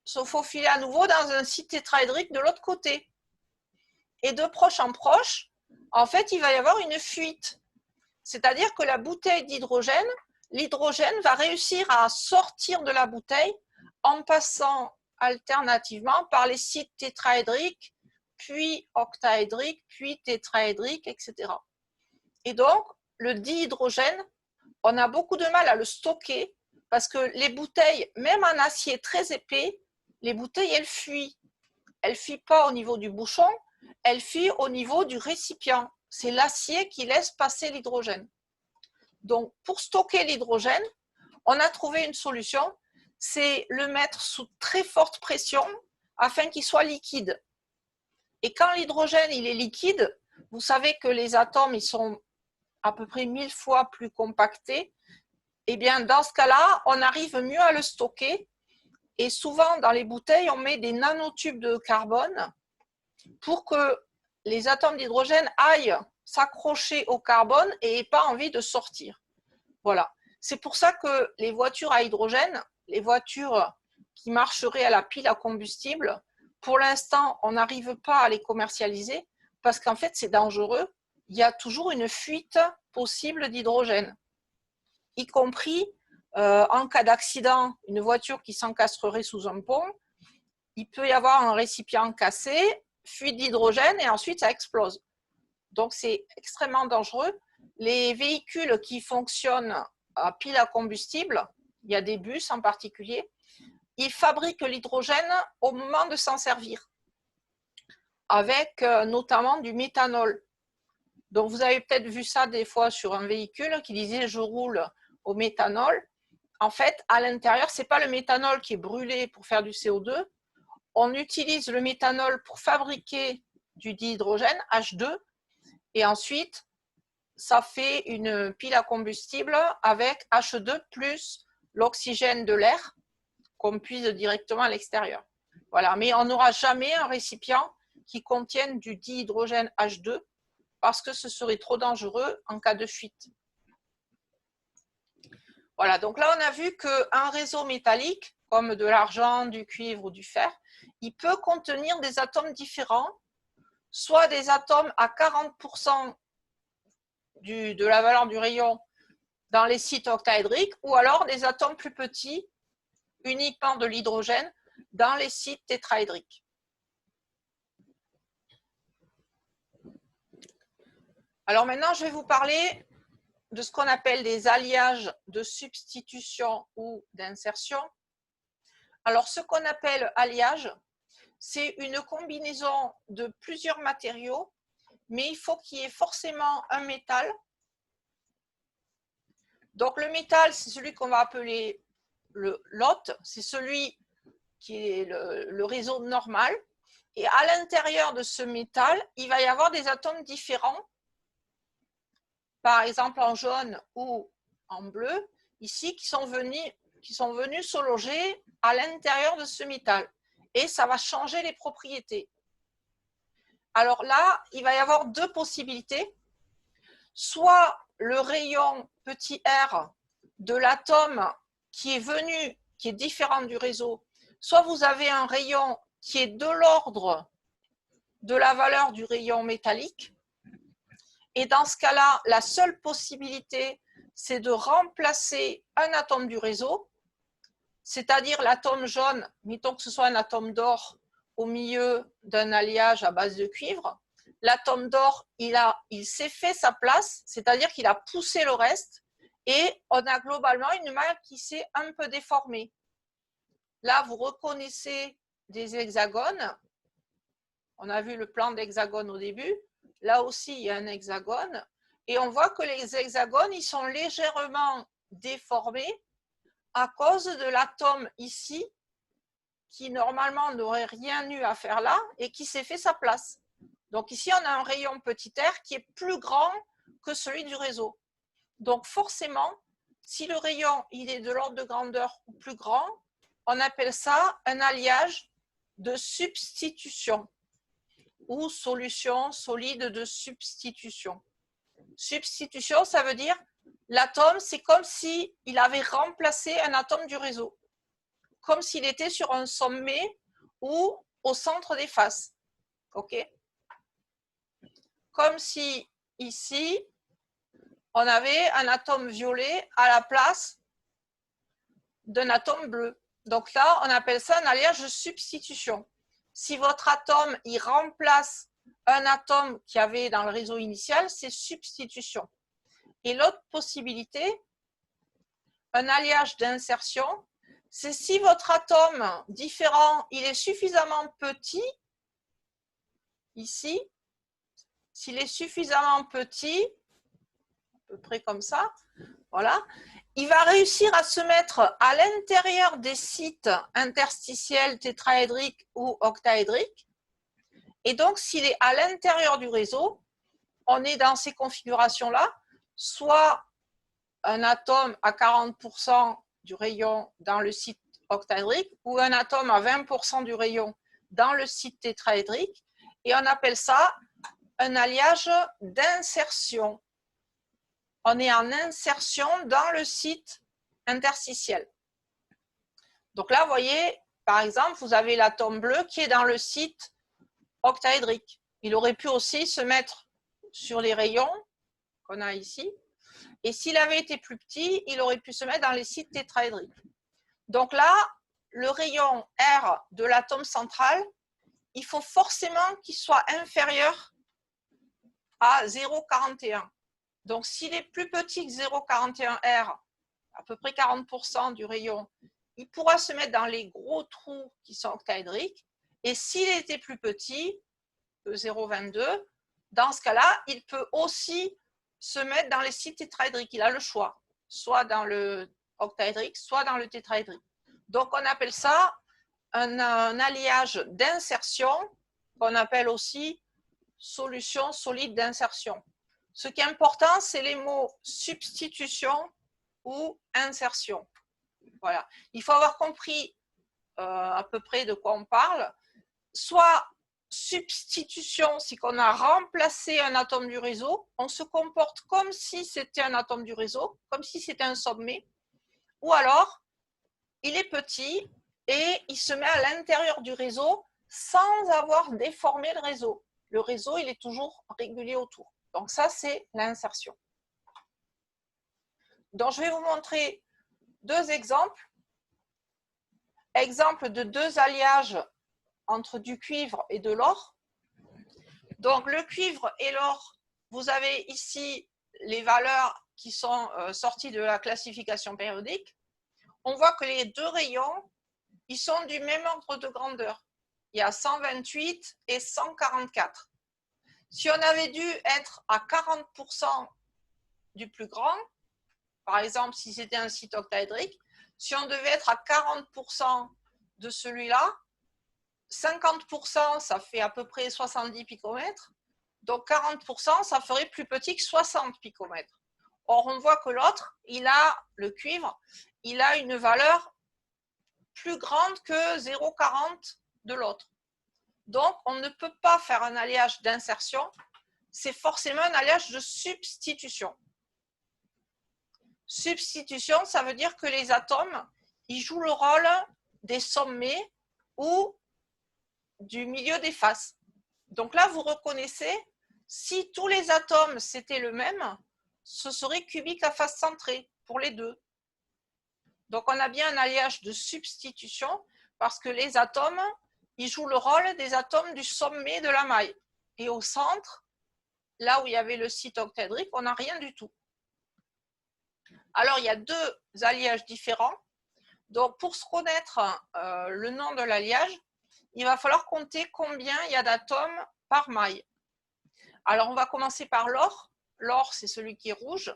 se faufiler à nouveau dans un site tétraédrique de l'autre côté. Et de proche en proche, en fait, il va y avoir une fuite. C'est-à-dire que la bouteille d'hydrogène, l'hydrogène va réussir à sortir de la bouteille en passant alternativement par les sites tétraédriques, puis octaédriques, puis tétraédriques, etc. Et donc, le dihydrogène, on a beaucoup de mal à le stocker parce que les bouteilles, même en acier très épais, les bouteilles, elles fuient. Elles ne fuient pas au niveau du bouchon, elles fuient au niveau du récipient. C'est l'acier qui laisse passer l'hydrogène. Donc, pour stocker l'hydrogène, on a trouvé une solution, c'est le mettre sous très forte pression afin qu'il soit liquide. Et quand l'hydrogène il est liquide, vous savez que les atomes ils sont à peu près 1000 fois plus compactés. Et bien dans ce cas-là, on arrive mieux à le stocker. Et souvent dans les bouteilles, on met des nanotubes de carbone pour que les atomes d'hydrogène aillent s'accrocher au carbone et n'aient pas envie de sortir. Voilà. C'est pour ça que les voitures à hydrogène, les voitures qui marcheraient à la pile à combustible, pour l'instant, on n'arrive pas à les commercialiser parce qu'en fait, c'est dangereux. Il y a toujours une fuite possible d'hydrogène, y compris en cas d'accident, une voiture qui s'encastrerait sous un pont, il peut y avoir un récipient cassé, fuite d'hydrogène et ensuite ça explose. Donc c'est extrêmement dangereux. Les véhicules qui fonctionnent à pile à combustible, il y a des bus en particulier, ils fabriquent l'hydrogène au moment de s'en servir, avec notamment du méthanol. Donc, vous avez peut-être vu ça des fois sur un véhicule qui disait « je roule au méthanol ». En fait, à l'intérieur, ce n'est pas le méthanol qui est brûlé pour faire du CO2. On utilise le méthanol pour fabriquer du dihydrogène, H2, et ensuite, ça fait une pile à combustible avec H2 plus l'oxygène de l'air qu'on puise directement à l'extérieur. Voilà, mais on n'aura jamais un récipient qui contienne du dihydrogène H2 parce que ce serait trop dangereux en cas de fuite. Voilà, donc là, on a vu qu'un réseau métallique, comme de l'argent, du cuivre ou du fer, il peut contenir des atomes différents, soit des atomes à 40% de la valeur du rayon dans les sites octaédriques, ou alors des atomes plus petits, uniquement de l'hydrogène, dans les sites tétraédriques. Alors maintenant, je vais vous parler de ce qu'on appelle des alliages de substitution ou d'insertion. Alors, ce qu'on appelle alliage, c'est une combinaison de plusieurs matériaux, mais il faut qu'il y ait forcément un métal. Donc, le métal, c'est celui qu'on va appeler le lot, c'est celui qui est le réseau normal. Et à l'intérieur de ce métal, il va y avoir des atomes différents, par exemple en jaune ou en bleu, ici, qui sont venus se loger à l'intérieur de ce métal. Et ça va changer les propriétés. Alors là, il va y avoir deux possibilités. Soit le rayon petit r de l'atome qui est différent du réseau, soit vous avez un rayon qui est de l'ordre de la valeur du rayon métallique. Et dans ce cas-là, la seule possibilité, c'est de remplacer un atome du réseau, c'est-à-dire l'atome jaune, mettons que ce soit un atome d'or au milieu d'un alliage à base de cuivre. L'atome d'or, il s'est fait sa place, c'est-à-dire qu'il a poussé le reste, et on a globalement une maille qui s'est un peu déformée. Là, vous reconnaissez des hexagones. On a vu le plan d'hexagone au début. Là aussi, il y a un hexagone. Et on voit que les hexagones, ils sont légèrement déformés à cause de l'atome ici, qui normalement n'aurait rien eu à faire là et qui s'est fait sa place. Donc ici, on a un rayon petit r qui est plus grand que celui du réseau. Donc forcément, si le rayon il est de l'ordre de grandeur ou plus grand, on appelle ça un alliage de substitution ou solution solide de substitution. Substitution, ça veut dire l'atome, c'est comme s'il avait remplacé un atome du réseau, comme s'il était sur un sommet ou au centre des faces. OK? Comme si ici, on avait un atome violet à la place d'un atome bleu. Donc là, on appelle ça un alliage de substitution. Si votre atome, il remplace un atome qu'il y avait dans le réseau initial, c'est substitution. Et l'autre possibilité, un alliage d'insertion, c'est si votre atome différent, il est suffisamment petit, ici, s'il est suffisamment petit, à peu près comme ça, voilà, il va réussir à se mettre à l'intérieur des sites interstitiels tétraédriques ou octaédriques. Et donc, s'il est à l'intérieur du réseau, on est dans ces configurations-là, soit un atome à 40% du rayon dans le site octaédrique ou un atome à 20% du rayon dans le site tétraédrique. Et on appelle ça un alliage d'insertion. On est en insertion dans le site interstitiel. Donc là, vous voyez, par exemple, vous avez l'atome bleu qui est dans le site octaédrique. Il aurait pu aussi se mettre sur les rayons qu'on a ici. Et s'il avait été plus petit, il aurait pu se mettre dans les sites tétraédriques. Donc là, le rayon R de l'atome central, il faut forcément qu'il soit inférieur à 0,41. Donc s'il est plus petit que 0,41 R, à peu près 40% du rayon, il pourra se mettre dans les gros trous qui sont octaédriques. Et s'il était plus petit, que 0,22, dans ce cas-là, il peut aussi se mettre dans les sites tétraédriques. Il a le choix, soit dans le octaédrique, soit dans le tétraédrique. Donc, on appelle ça un alliage d'insertion, qu'on appelle aussi solution solide d'insertion. Ce qui est important, c'est les mots substitution ou insertion. Voilà. Il faut avoir compris à peu près de quoi on parle. Soit substitution, c'est qu'on a remplacé un atome du réseau, on se comporte comme si c'était un atome du réseau, comme si c'était un sommet, ou alors il est petit et il se met à l'intérieur du réseau sans avoir déformé le réseau. Le réseau, il est toujours régulier autour. Donc ça, c'est l'insertion. Donc je vais vous montrer deux exemples. Exemple de deux alliages entre du cuivre et de l'or. Donc le cuivre et l'or, vous avez ici les valeurs qui sont sorties de la classification périodique. On voit que les deux rayons, ils sont du même ordre de grandeur. Il y a 128 et 144. Si on avait dû être à 40% du plus grand, par exemple si c'était un site octaédrique, si on devait être à 40% de celui-là, 50%, ça fait à peu près 70 picomètres. Donc 40%, ça ferait plus petit que 60 picomètres. Or, on voit que l'autre, le cuivre, il a une valeur plus grande que 0,40 de l'autre. Donc, on ne peut pas faire un alliage d'insertion, c'est forcément un alliage de substitution. Substitution, ça veut dire que les atomes, ils jouent le rôle des sommets ou du milieu des faces. Donc là, vous reconnaissez, si tous les atomes c'était le même, ce serait cubique à face centrée pour les deux. Donc on a bien un alliage de substitution parce que les atomes, ils jouent le rôle des atomes du sommet de la maille. Et au centre, là où il y avait le site octaédrique, on n'a rien du tout. Alors il y a deux alliages différents. Donc pour se connaître le nom de l'alliage, il va falloir compter combien il y a d'atomes par maille. Alors, on va commencer par l'or. L'or, c'est celui qui est rouge.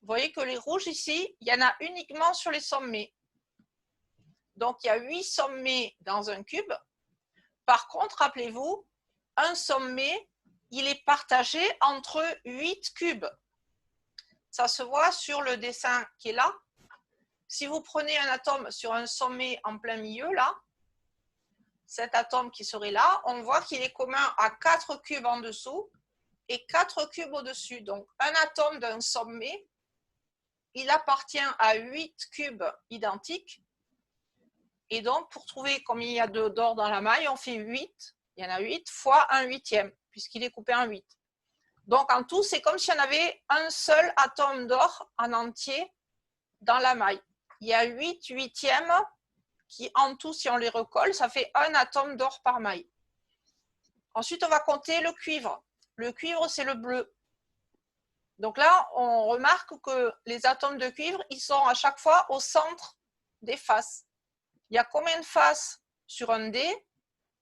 Vous voyez que les rouges ici, il y en a uniquement sur les sommets. Donc, il y a 8 sommets dans un cube. Par contre, rappelez-vous, un sommet, il est partagé entre 8 cubes. Ça se voit sur le dessin qui est là. Si vous prenez un atome sur un sommet en plein milieu, là, cet atome qui serait là, on voit qu'il est commun à 4 cubes en dessous et 4 cubes au-dessus. Donc, un atome d'un sommet, il appartient à 8 cubes identiques. Et donc, pour trouver combien il y a d'or dans la maille, on fait 8, il y en a 8, fois 1/8, puisqu'il est coupé en 8. Donc, en tout, c'est comme si on avait un seul atome d'or en entier dans la maille. Il y a 8 huitièmes qui, en tout, si on les recolle, ça fait un atome d'or par maille. Ensuite, on va compter le cuivre. Le cuivre, c'est le bleu. Donc là, on remarque que les atomes de cuivre, ils sont à chaque fois au centre des faces. Il y a combien de faces sur un dé?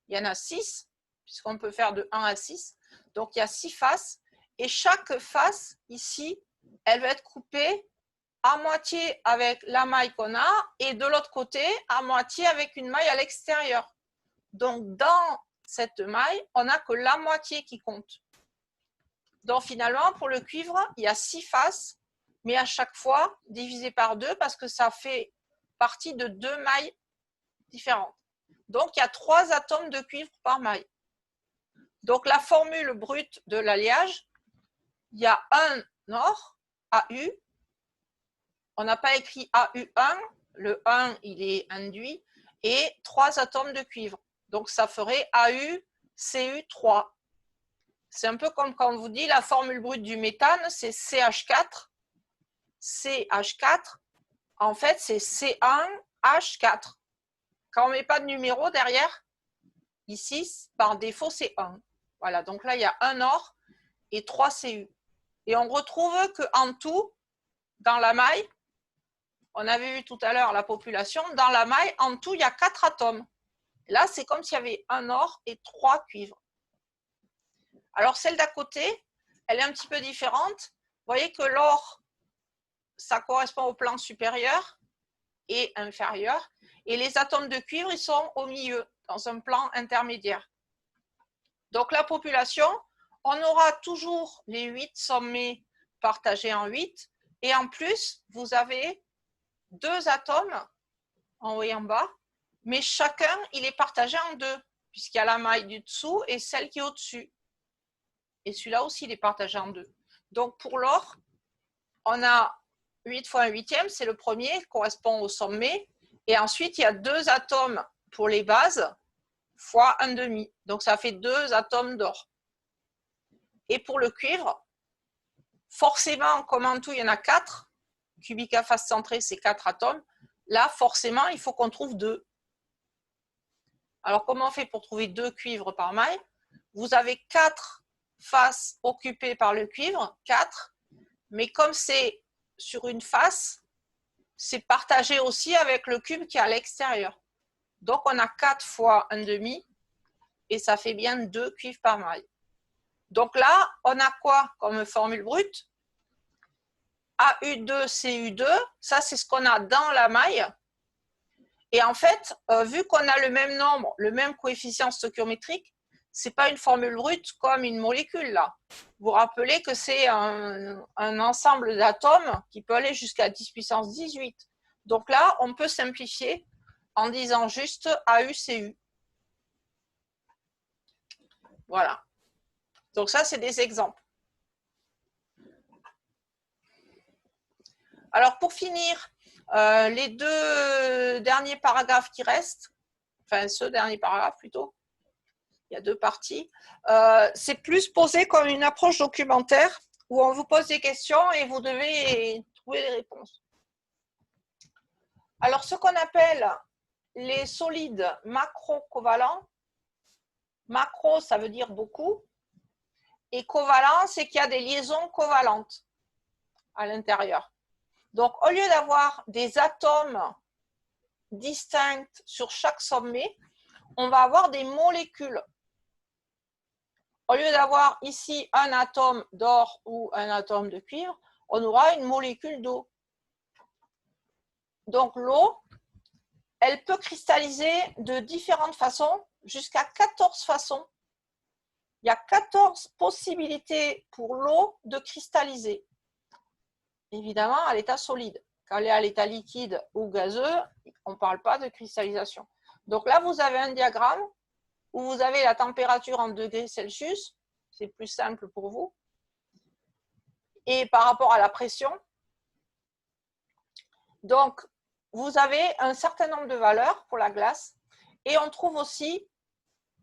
Il y en a 6, puisqu'on peut faire de 1 à 6. Donc, il y a 6 faces. Et chaque face, ici, elle va être coupée à moitié avec la maille qu'on a et de l'autre côté, à moitié avec une maille à l'extérieur. Donc, dans cette maille, on n'a que la moitié qui compte. Donc, finalement, pour le cuivre, il y a 6 faces, mais à chaque fois divisé par 2 parce que ça fait partie de 2 mailles différentes. Donc, il y a 3 atomes de cuivre par maille. Donc, la formule brute de l'alliage, il y a un or, AU. On n'a pas écrit AU1, le 1, il est induit, et 3 atomes de cuivre. Donc, ça ferait AuCu3. C'est un peu comme quand on vous dit la formule brute du méthane, c'est CH4. CH4, en fait, c'est C1H4. Quand on ne met pas de numéro derrière, ici, par défaut, c'est 1. Voilà, donc là, il y a un or et 3 Cu. Et on retrouve qu'en tout, dans la maille, on avait vu tout à l'heure la population, dans la maille, en tout, il y a 4 atomes. Là, c'est comme s'il y avait un or et 3 cuivres. Alors, celle d'à côté, elle est un petit peu différente. Vous voyez que l'or, ça correspond au plan supérieur et inférieur. Et les atomes de cuivre, ils sont au milieu, dans un plan intermédiaire. Donc, la population, on aura toujours les 8 sommets partagés en 8. Et en plus, vous avez 2 atomes en haut et en bas, mais chacun, il est partagé en 2, puisqu'il y a la maille du dessous et celle qui est au-dessus. Et celui-là aussi, il est partagé en 2. Donc, pour l'or, on a 8 fois un huitième, c'est le premier, correspond au sommet. Et ensuite, il y a 2 atomes pour les bases, fois un demi. Donc, ça fait 2 atomes d'or. Et pour le cuivre, forcément, comme en tout, il y en a 4. Cubique à face centrée, c'est 4 atomes. Là, forcément, il faut qu'on trouve 2. Alors, comment on fait pour trouver 2 cuivres par maille? Vous avez 4 faces occupées par le cuivre, 4. Mais comme c'est sur une face, c'est partagé aussi avec le cube qui est à l'extérieur. Donc, on a 4 fois un demi et ça fait bien 2 cuivres par maille. Donc là, on a quoi comme formule brute? AU2, CU2, ça c'est ce qu'on a dans la maille. Et en fait, vu qu'on a le même nombre, le même coefficient stoichiométrique, ce n'est pas une formule brute comme une molécule là. Vous vous rappelez que c'est un ensemble d'atomes qui peut aller jusqu'à 10 puissance 18. Donc là, on peut simplifier en disant juste AUCU. Voilà. Donc ça, c'est des exemples. Alors pour finir, les 2 derniers paragraphes qui restent, enfin ce dernier paragraphe plutôt, il y a 2 parties, c'est plus posé comme une approche documentaire où on vous pose des questions et vous devez trouver les réponses. Alors ce qu'on appelle les solides macro-covalents, macro ça veut dire beaucoup, et covalent c'est qu'il y a des liaisons covalentes à l'intérieur. Donc au lieu d'avoir des atomes distincts sur chaque sommet, on va avoir des molécules. Au lieu d'avoir ici un atome d'or ou un atome de cuivre, on aura une molécule d'eau. Donc l'eau, elle peut cristalliser de différentes façons, jusqu'à 14 façons. Il y a 14 possibilités pour l'eau de cristalliser. Évidemment, à l'état solide. Quand elle est à l'état liquide ou gazeux, on ne parle pas de cristallisation. Donc là, vous avez un diagramme où vous avez la température en degrés Celsius, c'est plus simple pour vous, et par rapport à la pression. Donc, vous avez un certain nombre de valeurs pour la glace, et on trouve aussi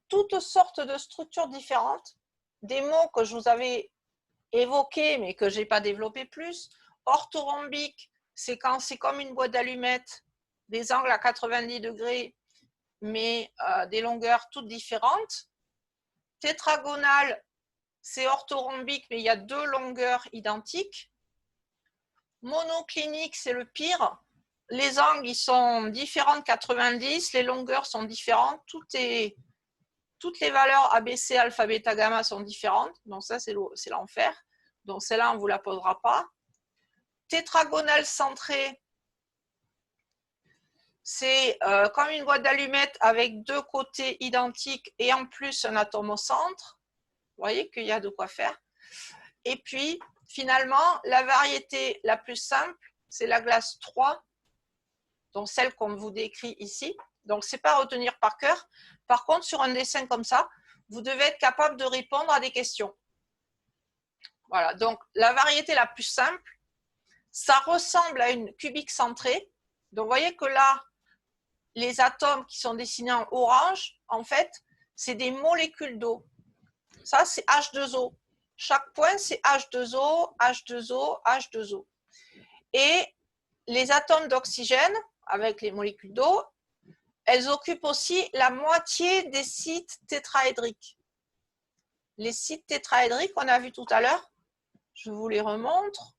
toutes sortes de structures différentes, des mots que je vous avais évoqués, mais que je n'ai pas développé plus. Orthorhombique, c'est quand c'est comme une boîte d'allumettes, des angles à 90 degrés, mais des longueurs toutes différentes. Tétragonal, c'est orthorhombique, mais il y a 2 longueurs identiques. Monoclinique, c'est le pire. Les angles, ils sont différents de 90, les longueurs sont différentes, toutes les valeurs ABC, alpha, bêta, gamma sont différentes. Donc ça, c'est l'enfer. Donc celle-là, on ne vous la posera pas. Tétragonal centré, c'est comme une boîte d'allumettes avec 2 côtés identiques et en plus un atome au centre. Vous voyez qu'il y a de quoi faire. Et puis, finalement, la variété la plus simple, c'est la glace 3, donc celle qu'on vous décrit ici. Donc, ce n'est pas à retenir par cœur. Par contre, sur un dessin comme ça, vous devez être capable de répondre à des questions. Voilà, donc la variété la plus simple, ça ressemble à une cubique centrée. Donc, vous voyez que là, les atomes qui sont dessinés en orange, en fait, c'est des molécules d'eau. Ça, c'est H2O. Chaque point, c'est H2O, H2O, H2O. Et les atomes d'oxygène, avec les molécules d'eau, elles occupent aussi la moitié des sites tétraédriques. Les sites tétraédriques, on a vu tout à l'heure, je vous les remontre.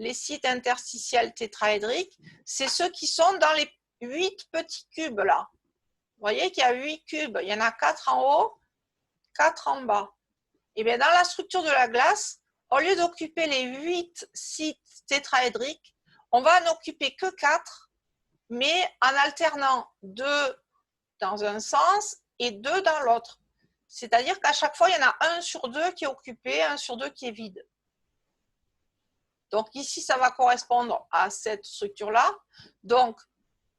les sites interstitiels tétraédriques, c'est ceux qui sont dans les 8 petits cubes là. Vous voyez qu'il y a 8 cubes, il y en a 4 en haut, 4 en bas. Et bien dans la structure de la glace, au lieu d'occuper les 8 sites tétraédriques, on va en occuper que 4, mais en alternant 2 dans un sens et 2 dans l'autre. C'est-à-dire qu'à chaque fois, il y en a 1 sur 2 qui est occupé, 1 sur 2 qui est vide. Donc ici, ça va correspondre à cette structure-là. Donc,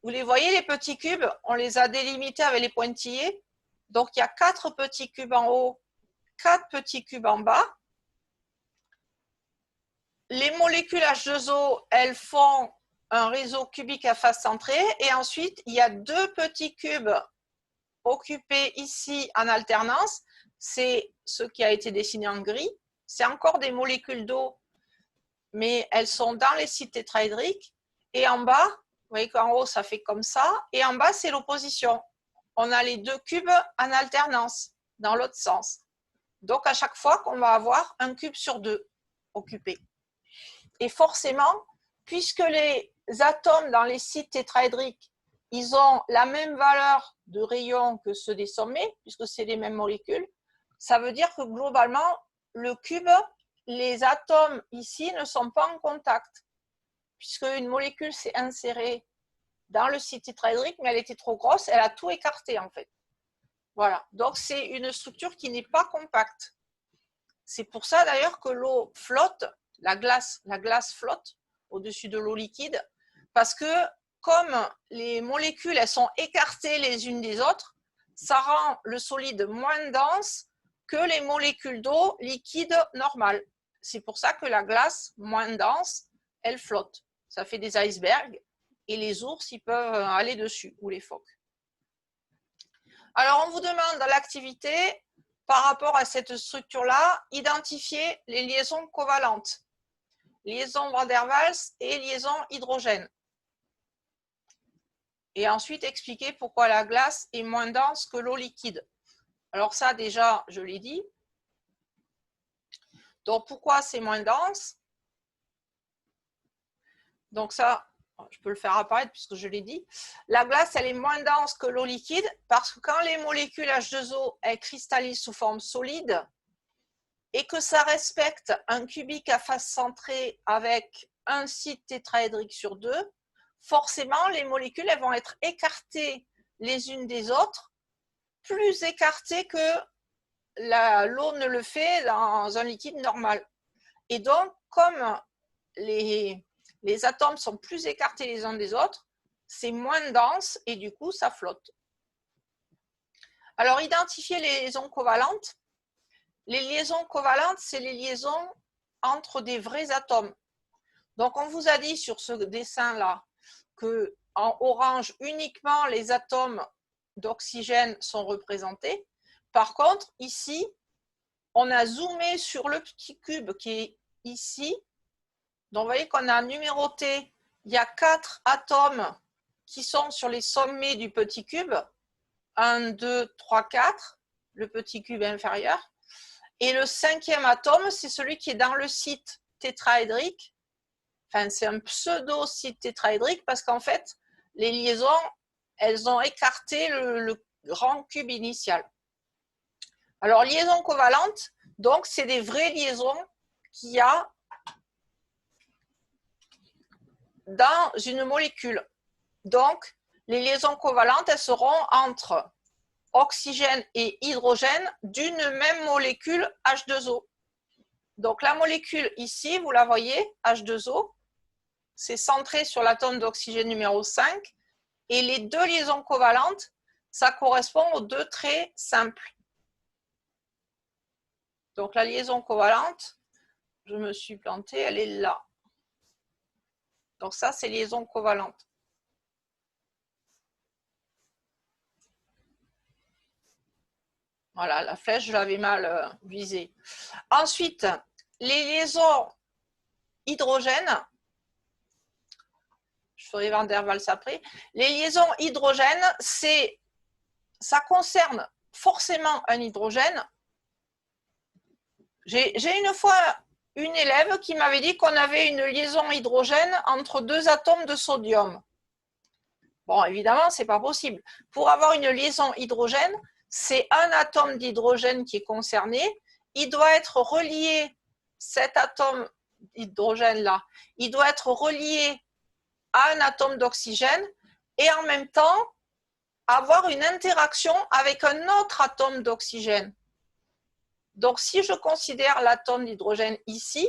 vous les voyez, les petits cubes, on les a délimités avec les pointillés. Donc, il y a 4 petits cubes en haut, 4 petits cubes en bas. Les molécules H2O, elles font un réseau cubique à face centrée. Et ensuite, il y a 2 petits cubes occupés ici en alternance. C'est ce qui a été dessiné en gris. C'est encore des molécules d'eau, mais elles sont dans les sites tétraédriques. Et en bas, vous voyez qu'en haut, ça fait comme ça. Et en bas, c'est l'opposition. On a les 2 cubes en alternance, dans l'autre sens. Donc, à chaque fois qu'on va avoir un cube sur 2 occupé. Et forcément, puisque les atomes dans les sites tétraédriques, ils ont la même valeur de rayon que ceux des sommets, puisque c'est les mêmes molécules, ça veut dire que globalement, le cube, les atomes ici ne sont pas en contact, puisque une molécule s'est insérée dans le site tétraédrique, mais elle était trop grosse, elle a tout écarté en fait. Voilà, donc c'est une structure qui n'est pas compacte. C'est pour ça d'ailleurs que l'eau flotte, la glace flotte au-dessus de l'eau liquide, parce que comme les molécules elles sont écartées les unes des autres, ça rend le solide moins dense que les molécules d'eau liquide normales. C'est pour ça que la glace moins dense, elle flotte. Ça fait des icebergs et les ours ils peuvent aller dessus, ou les phoques. Alors on vous demande dans l'activité, par rapport à cette structure-là, identifier les liaisons covalentes, liaison Van der Waals et liaison hydrogène. Et ensuite expliquer pourquoi la glace est moins dense que l'eau liquide. Alors ça déjà, je l'ai dit. Donc pourquoi c'est moins dense? Donc ça, je peux le faire apparaître puisque je l'ai dit. La glace, elle est moins dense que l'eau liquide parce que quand les molécules H2O elles cristallisent sous forme solide et que ça respecte un cubique à face centrée avec un site tétraédrique sur 2, forcément les molécules elles vont être écartées les unes des autres, plus écartées que l'eau ne le fait dans un liquide normal. Et donc, comme les atomes sont plus écartés les uns des autres, c'est moins dense et du coup, ça flotte. Alors, identifier les liaisons covalentes. Les liaisons covalentes, c'est les liaisons entre des vrais atomes. Donc, on vous a dit sur ce dessin-là qu'en orange, uniquement les atomes d'oxygène sont représentés. Par contre, ici, on a zoomé sur le petit cube qui est ici. Donc, vous voyez qu'on a numéroté, il y a 4 atomes qui sont sur les sommets du petit cube. 1, 2, 3, 4, le petit cube inférieur. Et le 5e atome, c'est celui qui est dans le site tétraédrique. Enfin, c'est un pseudo-site tétraédrique parce qu'en fait, les liaisons, elles ont écarté le grand cube initial. Alors, liaison covalente, donc c'est des vraies liaisons qu'il y a dans une molécule. Donc, les liaisons covalentes, elles seront entre oxygène et hydrogène d'une même molécule H2O. Donc, la molécule ici, vous la voyez, H2O, c'est centré sur l'atome d'oxygène numéro 5. Et les 2 liaisons covalentes, ça correspond aux 2 traits simples. Donc, la liaison covalente, je me suis plantée, elle est là. Donc, ça, c'est liaison covalente. Voilà, la flèche, je l'avais mal visée. Ensuite, les liaisons hydrogènes, je ferai Van der Waals après. Les liaisons hydrogènes, ça concerne forcément un hydrogène. J'ai une fois une élève qui m'avait dit qu'on avait une liaison hydrogène entre 2 atomes de sodium. Bon, évidemment, ce n'est pas possible. Pour avoir une liaison hydrogène, c'est un atome d'hydrogène qui est concerné. Il doit être relié, cet atome d'hydrogène-là, il doit être relié à un atome d'oxygène et en même temps avoir une interaction avec un autre atome d'oxygène. Donc, si je considère l'atome d'hydrogène ici,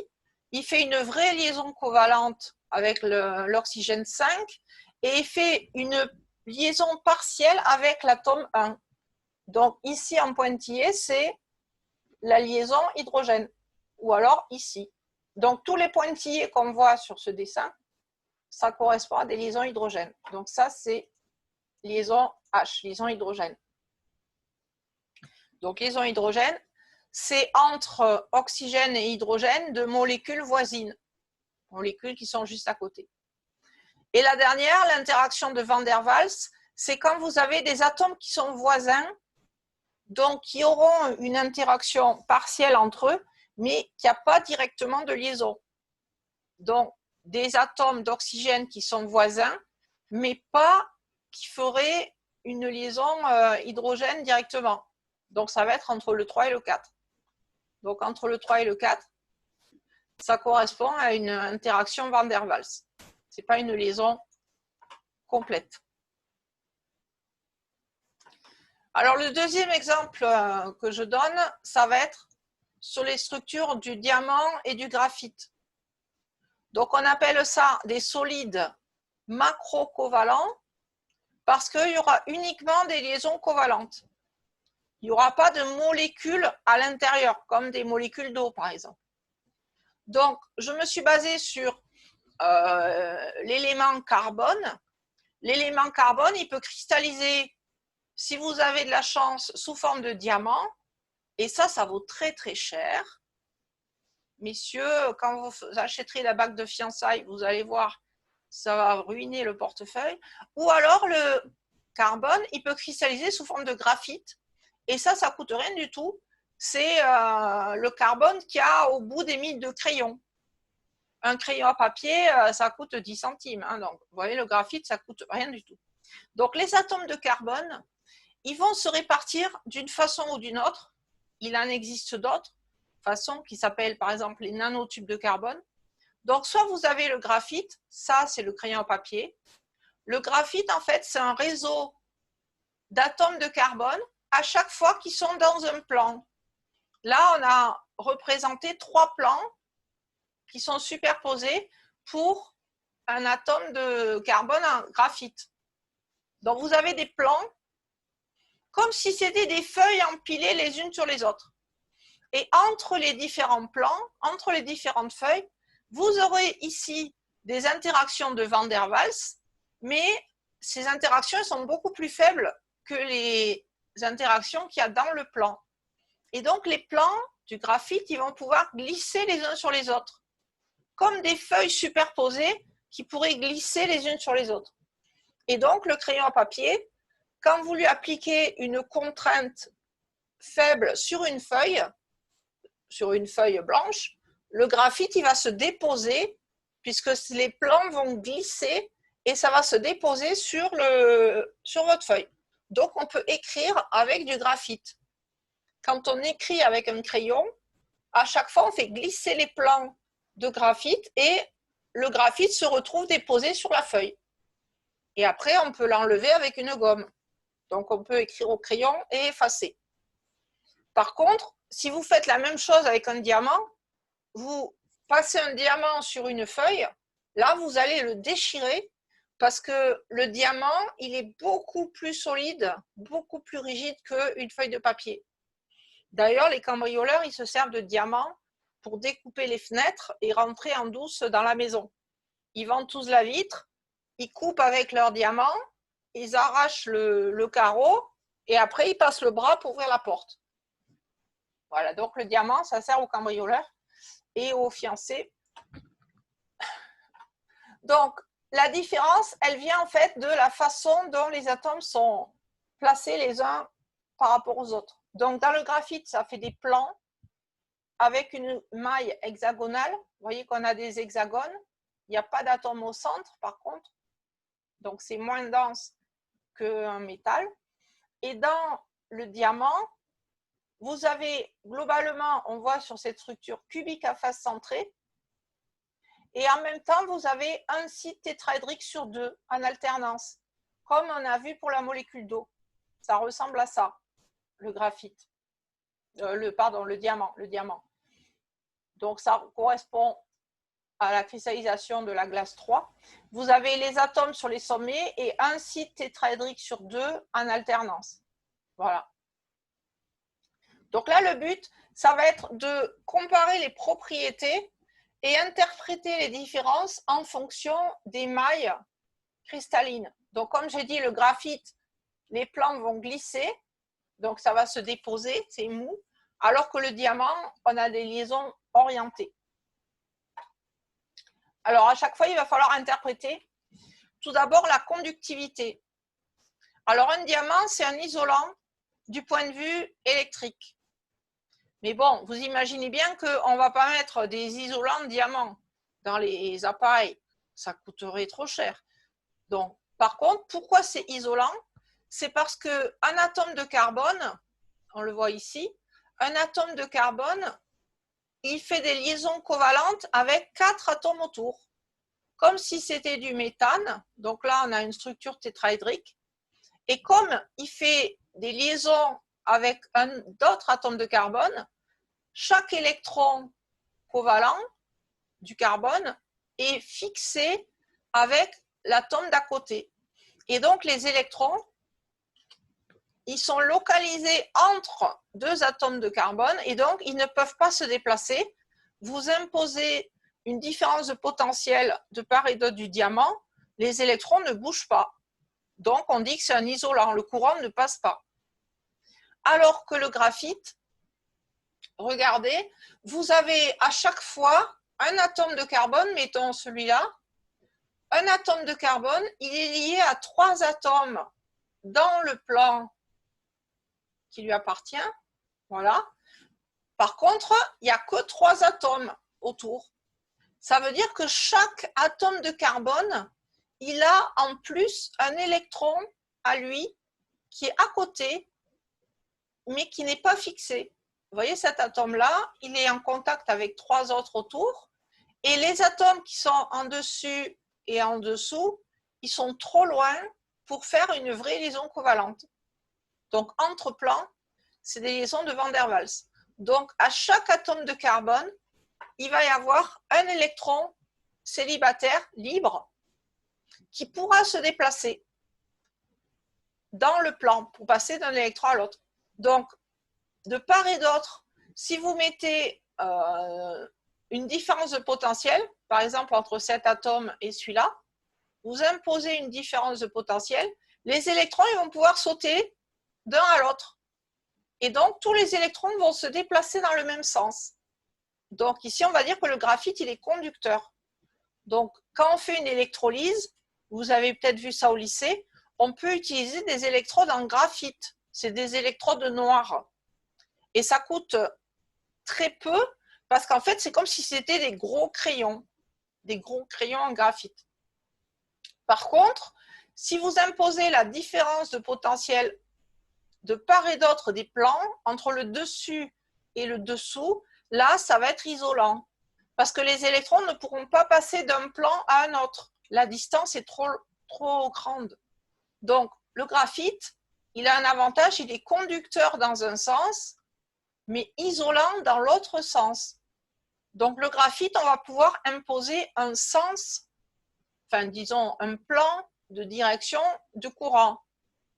il fait une vraie liaison covalente avec l'oxygène 5 et il fait une liaison partielle avec l'atome 1. Donc, ici en pointillé, c'est la liaison hydrogène, ou alors ici. Donc, tous les pointillés qu'on voit sur ce dessin, ça correspond à des liaisons hydrogènes. Donc, ça, c'est liaison H, liaison hydrogène. Donc, liaison hydrogène, c'est entre oxygène et hydrogène de molécules voisines, molécules qui sont juste à côté. Et la dernière, l'interaction de Van der Waals, c'est quand vous avez des atomes qui sont voisins, donc qui auront une interaction partielle entre eux, mais qui n'a pas directement de liaison. Donc, des atomes d'oxygène qui sont voisins, mais pas qui feraient une liaison hydrogène directement. Donc, ça va être entre le 3 et le 4. Donc, entre le 3 et le 4, ça correspond à une interaction Van der Waals. Ce n'est pas une liaison complète. Alors, le deuxième exemple que je donne, ça va être sur les structures du diamant et du graphite. Donc, on appelle ça des solides macrocovalents parce qu'il y aura uniquement des liaisons covalentes. Il n'y aura pas de molécules à l'intérieur, comme des molécules d'eau, par exemple. Donc, je me suis basée sur l'élément carbone. L'élément carbone, il peut cristalliser, si vous avez de la chance, sous forme de diamant. Et ça vaut très, très cher. Messieurs, quand vous achèterez la bague de fiançailles, vous allez voir, ça va ruiner le portefeuille. Ou alors, le carbone, il peut cristalliser sous forme de graphite. Et ça coûte rien du tout. C'est le carbone qu'il y a au bout des milles de crayons. Un crayon à papier, ça coûte 10 centimes. Hein, donc, vous voyez, le graphite, ça coûte rien du tout. Donc, les atomes de carbone, ils vont se répartir d'une façon ou d'une autre. Il en existe d'autres façons qui s'appellent, par exemple, les nanotubes de carbone. Donc, soit vous avez le graphite, ça, c'est le crayon à papier. Le graphite, en fait, c'est un réseau d'atomes de carbone à chaque fois qu'ils sont dans un plan. Là, on a représenté 3 plans qui sont superposés pour un atome de carbone en graphite. Donc, vous avez des plans comme si c'était des feuilles empilées les unes sur les autres. Et entre les différents plans, entre les différentes feuilles, vous aurez ici des interactions de Van der Waals, mais ces interactions sont beaucoup plus faibles que les interactions qu'il y a dans le plan. Et donc, les plans du graphite, ils vont pouvoir glisser les uns sur les autres, comme des feuilles superposées qui pourraient glisser les unes sur les autres. Et donc, le crayon à papier, quand vous lui appliquez une contrainte faible sur une feuille blanche, le graphite, il va se déposer, puisque les plans vont glisser et ça va se déposer sur votre feuille. Donc, on peut écrire avec du graphite. Quand on écrit avec un crayon, à chaque fois, on fait glisser les plans de graphite et le graphite se retrouve déposé sur la feuille. Et après, on peut l'enlever avec une gomme. Donc, on peut écrire au crayon et effacer. Par contre, si vous faites la même chose avec un diamant, vous passez un diamant sur une feuille, là, vous allez le déchirer parce que le diamant, il est beaucoup plus solide, beaucoup plus rigide qu'une feuille de papier. D'ailleurs, les cambrioleurs, ils se servent de diamants pour découper les fenêtres et rentrer en douce dans la maison. Ils ventousent la vitre, ils coupent avec leur diamant, ils arrachent le carreau et après, ils passent le bras pour ouvrir la porte. Voilà, donc le diamant, ça sert aux cambrioleurs et aux fiancés. Donc, la différence, elle vient en fait de la façon dont les atomes sont placés les uns par rapport aux autres. Donc, dans le graphite, ça fait des plans avec une maille hexagonale. Vous voyez qu'on a des hexagones. Il n'y a pas d'atome au centre, par contre. Donc, c'est moins dense qu'un métal. Et dans le diamant, vous avez globalement, on voit sur cette structure cubique à face centrée. Et en même temps, vous avez un site tétraédrique sur 2 en alternance, comme on a vu pour la molécule d'eau. Ça ressemble à ça, le graphite. Le diamant. Donc, ça correspond à la cristallisation de la glace 3. Vous avez les atomes sur les sommets et un site tétraédrique sur 2 en alternance. Voilà. Donc là, le but, ça va être de comparer les propriétés et interpréter les différences en fonction des mailles cristallines. Donc, comme j'ai dit, le graphite, les plans vont glisser, donc ça va se déposer, c'est mou, alors que le diamant, on a des liaisons orientées. Alors, à chaque fois, il va falloir interpréter tout d'abord la conductivité. Alors, un diamant, c'est un isolant du point de vue électrique. Mais bon, vous imaginez bien qu'on ne va pas mettre des isolants de diamant dans les appareils. Ça coûterait trop cher. Donc, par contre, pourquoi c'est isolant? C'est parce qu'un atome de carbone, on le voit ici, un atome de carbone, il fait des liaisons covalentes avec 4 atomes autour. Comme si c'était du méthane. Donc là, on a une structure tétraédrique. Et comme il fait des liaisons avec d'autres atomes de carbone, chaque électron covalent du carbone est fixé avec l'atome d'à côté. Et donc, les électrons, ils sont localisés entre 2 atomes de carbone et donc, ils ne peuvent pas se déplacer. Vous imposez une différence de potentiel de part et d'autre du diamant, les électrons ne bougent pas. Donc, on dit que c'est un isolant, le courant ne passe pas. Alors que le graphite, regardez, vous avez à chaque fois un atome de carbone, mettons celui-là, un atome de carbone, il est lié à 3 atomes dans le plan qui lui appartient. Voilà. Par contre, il n'y a que 3 atomes autour. Ça veut dire que chaque atome de carbone, il a en plus un électron à lui qui est à côté, mais qui n'est pas fixé. Vous voyez, cet atome-là, il est en contact avec 3 autres autour. Et les atomes qui sont en dessus et en dessous, ils sont trop loin pour faire une vraie liaison covalente. Donc, entre plans, c'est des liaisons de Van der Waals. Donc, à chaque atome de carbone, il va y avoir un électron célibataire, libre, qui pourra se déplacer dans le plan pour passer d'un électron à l'autre. Donc, de part et d'autre, si vous mettez une différence de potentiel, par exemple entre cet atome et celui-là, vous imposez une différence de potentiel, les électrons ils vont pouvoir sauter d'un à l'autre. Et donc, tous les électrons vont se déplacer dans le même sens. Donc, ici, on va dire que le graphite, il est conducteur. Donc, quand on fait une électrolyse, vous avez peut-être vu ça au lycée, on peut utiliser des électrodes en graphite. C'est des électrodes noires. Et ça coûte très peu parce qu'en fait, c'est comme si c'était des gros crayons en graphite. Par contre, si vous imposez la différence de potentiel de part et d'autre des plans, entre le dessus et le dessous, là, ça va être isolant. Parce que les électrons ne pourront pas passer d'un plan à un autre. La distance est trop grande. Donc, le graphite, il a un avantage, il est conducteur dans un sens, mais isolant dans l'autre sens. Donc, le graphite, on va pouvoir imposer un sens, enfin, disons, un plan de direction de courant.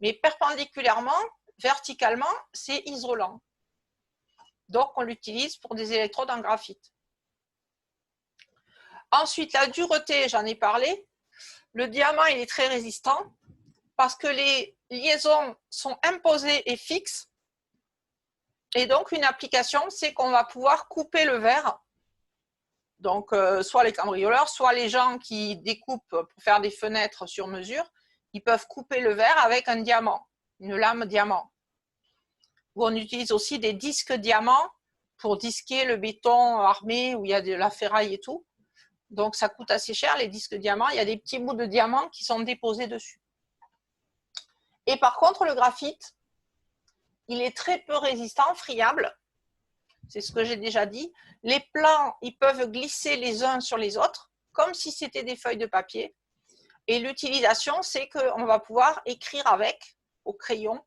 Mais perpendiculairement, verticalement, c'est isolant. Donc, on l'utilise pour des électrodes en graphite. Ensuite, la dureté, j'en ai parlé. Le diamant, il est très résistant parce que les liaisons sont imposées et fixes. Et donc, une application, c'est qu'on va pouvoir couper le verre. Donc, soit les cambrioleurs, soit les gens qui découpent pour faire des fenêtres sur mesure, ils peuvent couper le verre avec un diamant, une lame diamant. On utilise aussi des disques diamants pour disquer le béton armé où il y a de la ferraille et tout. Donc ça coûte assez cher les disques diamants. Il y a des petits bouts de diamant qui sont déposés dessus. Et par contre, le graphite, il est très peu résistant, friable. C'est ce que j'ai déjà dit. Les plans, ils peuvent glisser les uns sur les autres, comme si c'était des feuilles de papier. Et l'utilisation, c'est qu'on va pouvoir écrire avec, au crayon.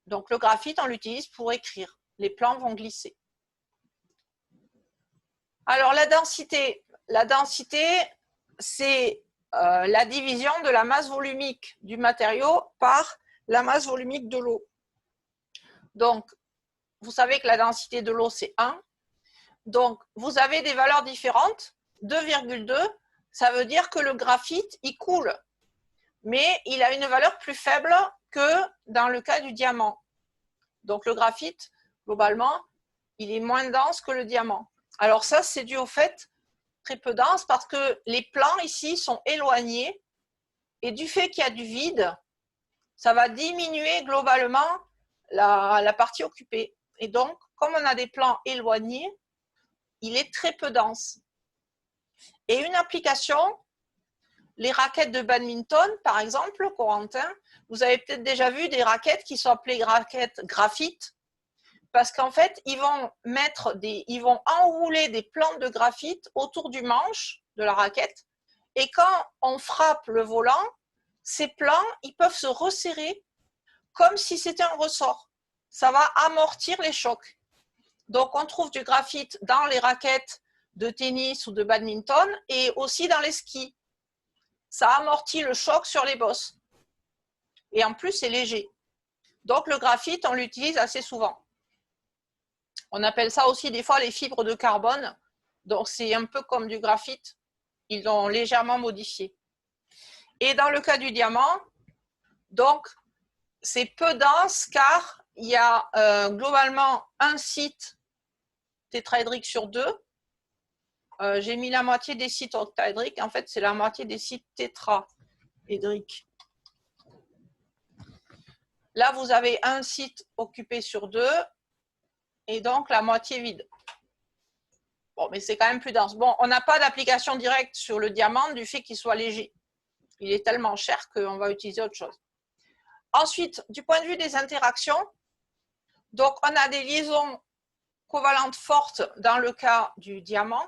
Donc le graphite, on l'utilise pour écrire. Les plans vont glisser. Alors la densité, c'est la division de la masse volumique du matériau par la masse volumique de l'eau. Donc, vous savez que la densité de l'eau, c'est 1. Donc, vous avez des valeurs différentes. 2,2, ça veut dire que le graphite, il coule. Mais il a une valeur plus faible que dans le cas du diamant. Donc, le graphite, globalement, il est moins dense que le diamant. Alors ça, c'est dû au fait très peu dense parce que les plans ici sont éloignés et du fait qu'il y a du vide, ça va diminuer globalement la partie occupée. Et donc, comme on a des plans éloignés, il est très peu dense. Et une application, les raquettes de badminton, par exemple, Corentin, vous avez peut-être déjà vu des raquettes qui sont appelées raquettes graphite, parce qu'en fait, ils vont enrouler des plantes de graphite autour du manche de la raquette. Et quand on frappe le volant, ces plans, ils peuvent se resserrer comme si c'était un ressort. Ça va amortir les chocs. Donc, on trouve du graphite dans les raquettes de tennis ou de badminton et aussi dans les skis. Ça amortit le choc sur les bosses. Et en plus, c'est léger. Donc, le graphite, on l'utilise assez souvent. On appelle ça aussi des fois les fibres de carbone. Donc, c'est un peu comme du graphite. Ils l'ont légèrement modifié. Et dans le cas du diamant, donc, c'est peu dense car il y a globalement un site tétraédrique sur 2. J'ai mis la moitié des sites octaédriques. En fait, c'est la moitié des sites tétraédriques. Là, vous avez un site occupé sur 2 et donc la moitié vide. Bon, mais c'est quand même plus dense. Bon, on n'a pas d'application directe sur le diamant du fait qu'il soit léger. Il est tellement cher qu'on va utiliser autre chose. Ensuite, du point de vue des interactions, donc on a des liaisons covalentes fortes dans le cas du diamant,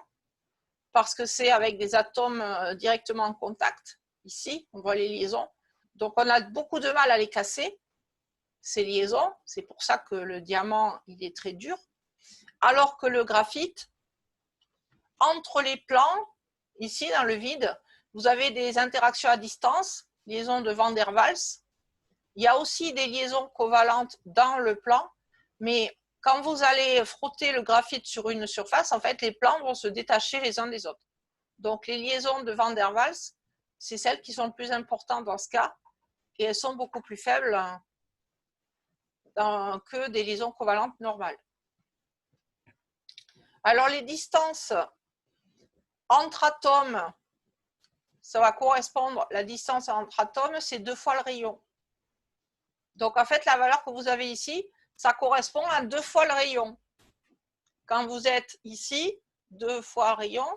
parce que c'est avec des atomes directement en contact. Ici, on voit les liaisons. Donc, on a beaucoup de mal à les casser, ces liaisons. C'est pour ça que le diamant, il est très dur. Alors que le graphite, entre les plans, ici dans le vide, vous avez des interactions à distance, liaisons de Van der Waals. Il y a aussi des liaisons covalentes dans le plan, mais quand vous allez frotter le graphite sur une surface, en fait, les plans vont se détacher les uns des autres. Donc, les liaisons de Van der Waals, c'est celles qui sont le plus importantes dans ce cas, et elles sont beaucoup plus faibles que des liaisons covalentes normales. Alors, les distances entre atomes, ça va correspondre, la distance entre atomes, c'est 2 fois le rayon. Donc, en fait, la valeur que vous avez ici, ça correspond à 2 fois le rayon. Quand vous êtes ici, 2 fois rayon,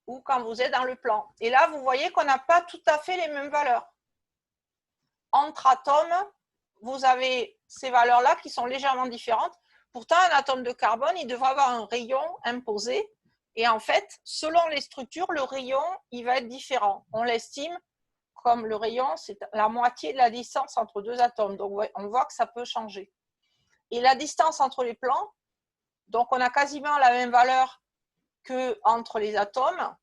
ou quand vous êtes dans le plan. Et là, vous voyez qu'on n'a pas tout à fait les mêmes valeurs. Entre atomes, vous avez ces valeurs-là qui sont légèrement différentes. Pourtant, un atome de carbone, il devrait avoir un rayon imposé. Et en fait, selon les structures, le rayon, il va être différent. On l'estime comme le rayon, c'est la moitié de la distance entre 2 atomes. Donc, on voit que ça peut changer. Et la distance entre les plans, donc on a quasiment la même valeur qu'entre les atomes.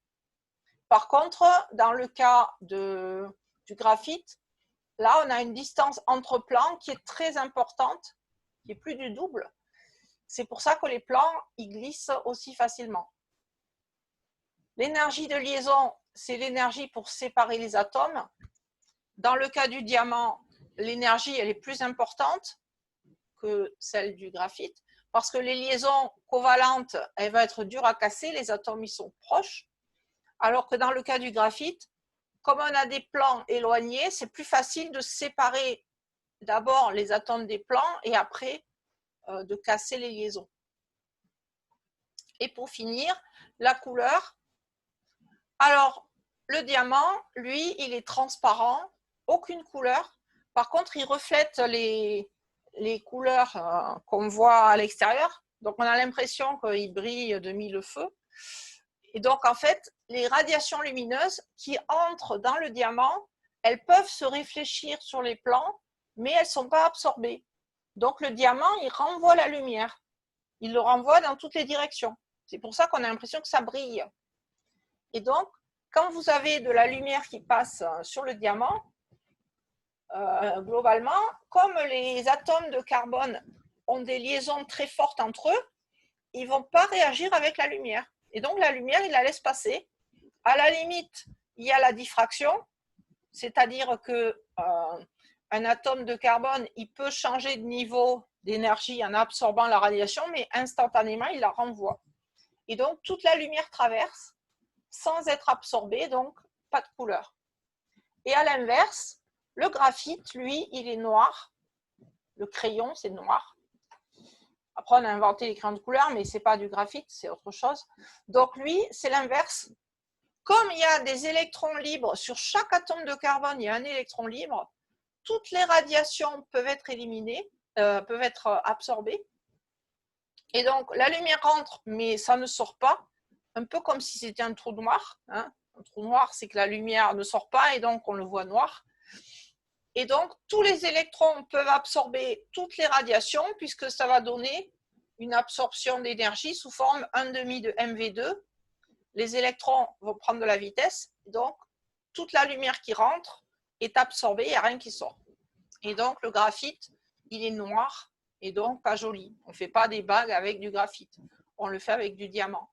Par contre, dans le cas du graphite, là, on a une distance entre plans qui est très importante, qui est plus du double. C'est pour ça que les plans, ils glissent aussi facilement. L'énergie de liaison, c'est l'énergie pour séparer les atomes. Dans le cas du diamant, l'énergie, elle est plus importante que celle du graphite, parce que les liaisons covalentes, elles vont être dures à casser, les atomes, ils sont proches. Alors que dans le cas du graphite, comme on a des plans éloignés, c'est plus facile de séparer d'abord les atomes des plans et après de casser les liaisons. Et pour finir, la couleur. Alors, le diamant, lui, il est transparent, aucune couleur. Par contre, il reflète les couleurs qu'on voit à l'extérieur. Donc, on a l'impression qu'il brille de mille feux. Et donc, en fait, les radiations lumineuses qui entrent dans le diamant, elles peuvent se réfléchir sur les plans, mais elles ne sont pas absorbées. Donc, le diamant, il renvoie la lumière. Il le renvoie dans toutes les directions. C'est pour ça qu'on a l'impression que ça brille. Et donc, quand vous avez de la lumière qui passe sur le diamant, globalement, comme les atomes de carbone ont des liaisons très fortes entre eux, ils ne vont pas réagir avec la lumière. Et donc, la lumière, il la laisse passer. À la limite, il y a la diffraction, c'est-à-dire qu'un atome de carbone, il peut changer de niveau d'énergie en absorbant la radiation, mais instantanément, il la renvoie. Et donc, toute la lumière traverse sans être absorbée, donc pas de couleur. Et à l'inverse, le graphite, lui, il est noir. Le crayon, c'est noir. Après, on a inventé les crayons de couleur, mais ce n'est pas du graphite, c'est autre chose. Donc, lui, c'est l'inverse. Comme il y a des électrons libres, sur chaque atome de carbone, il y a un électron libre, toutes les radiations peuvent être éliminées, peuvent être absorbées. Et donc, la lumière rentre, mais ça ne sort pas, un peu comme si c'était un trou noir. Hein. Un trou noir, c'est que la lumière ne sort pas et donc on le voit noir. Et donc, tous les électrons peuvent absorber toutes les radiations puisque ça va donner une absorption d'énergie sous forme 1,5 de MV2. Les électrons vont prendre de la vitesse, donc toute la lumière qui rentre est absorbée, il n'y a rien qui sort. Et donc, le graphite, il est noir et donc pas joli. On ne fait pas des bagues avec du graphite, on le fait avec du diamant.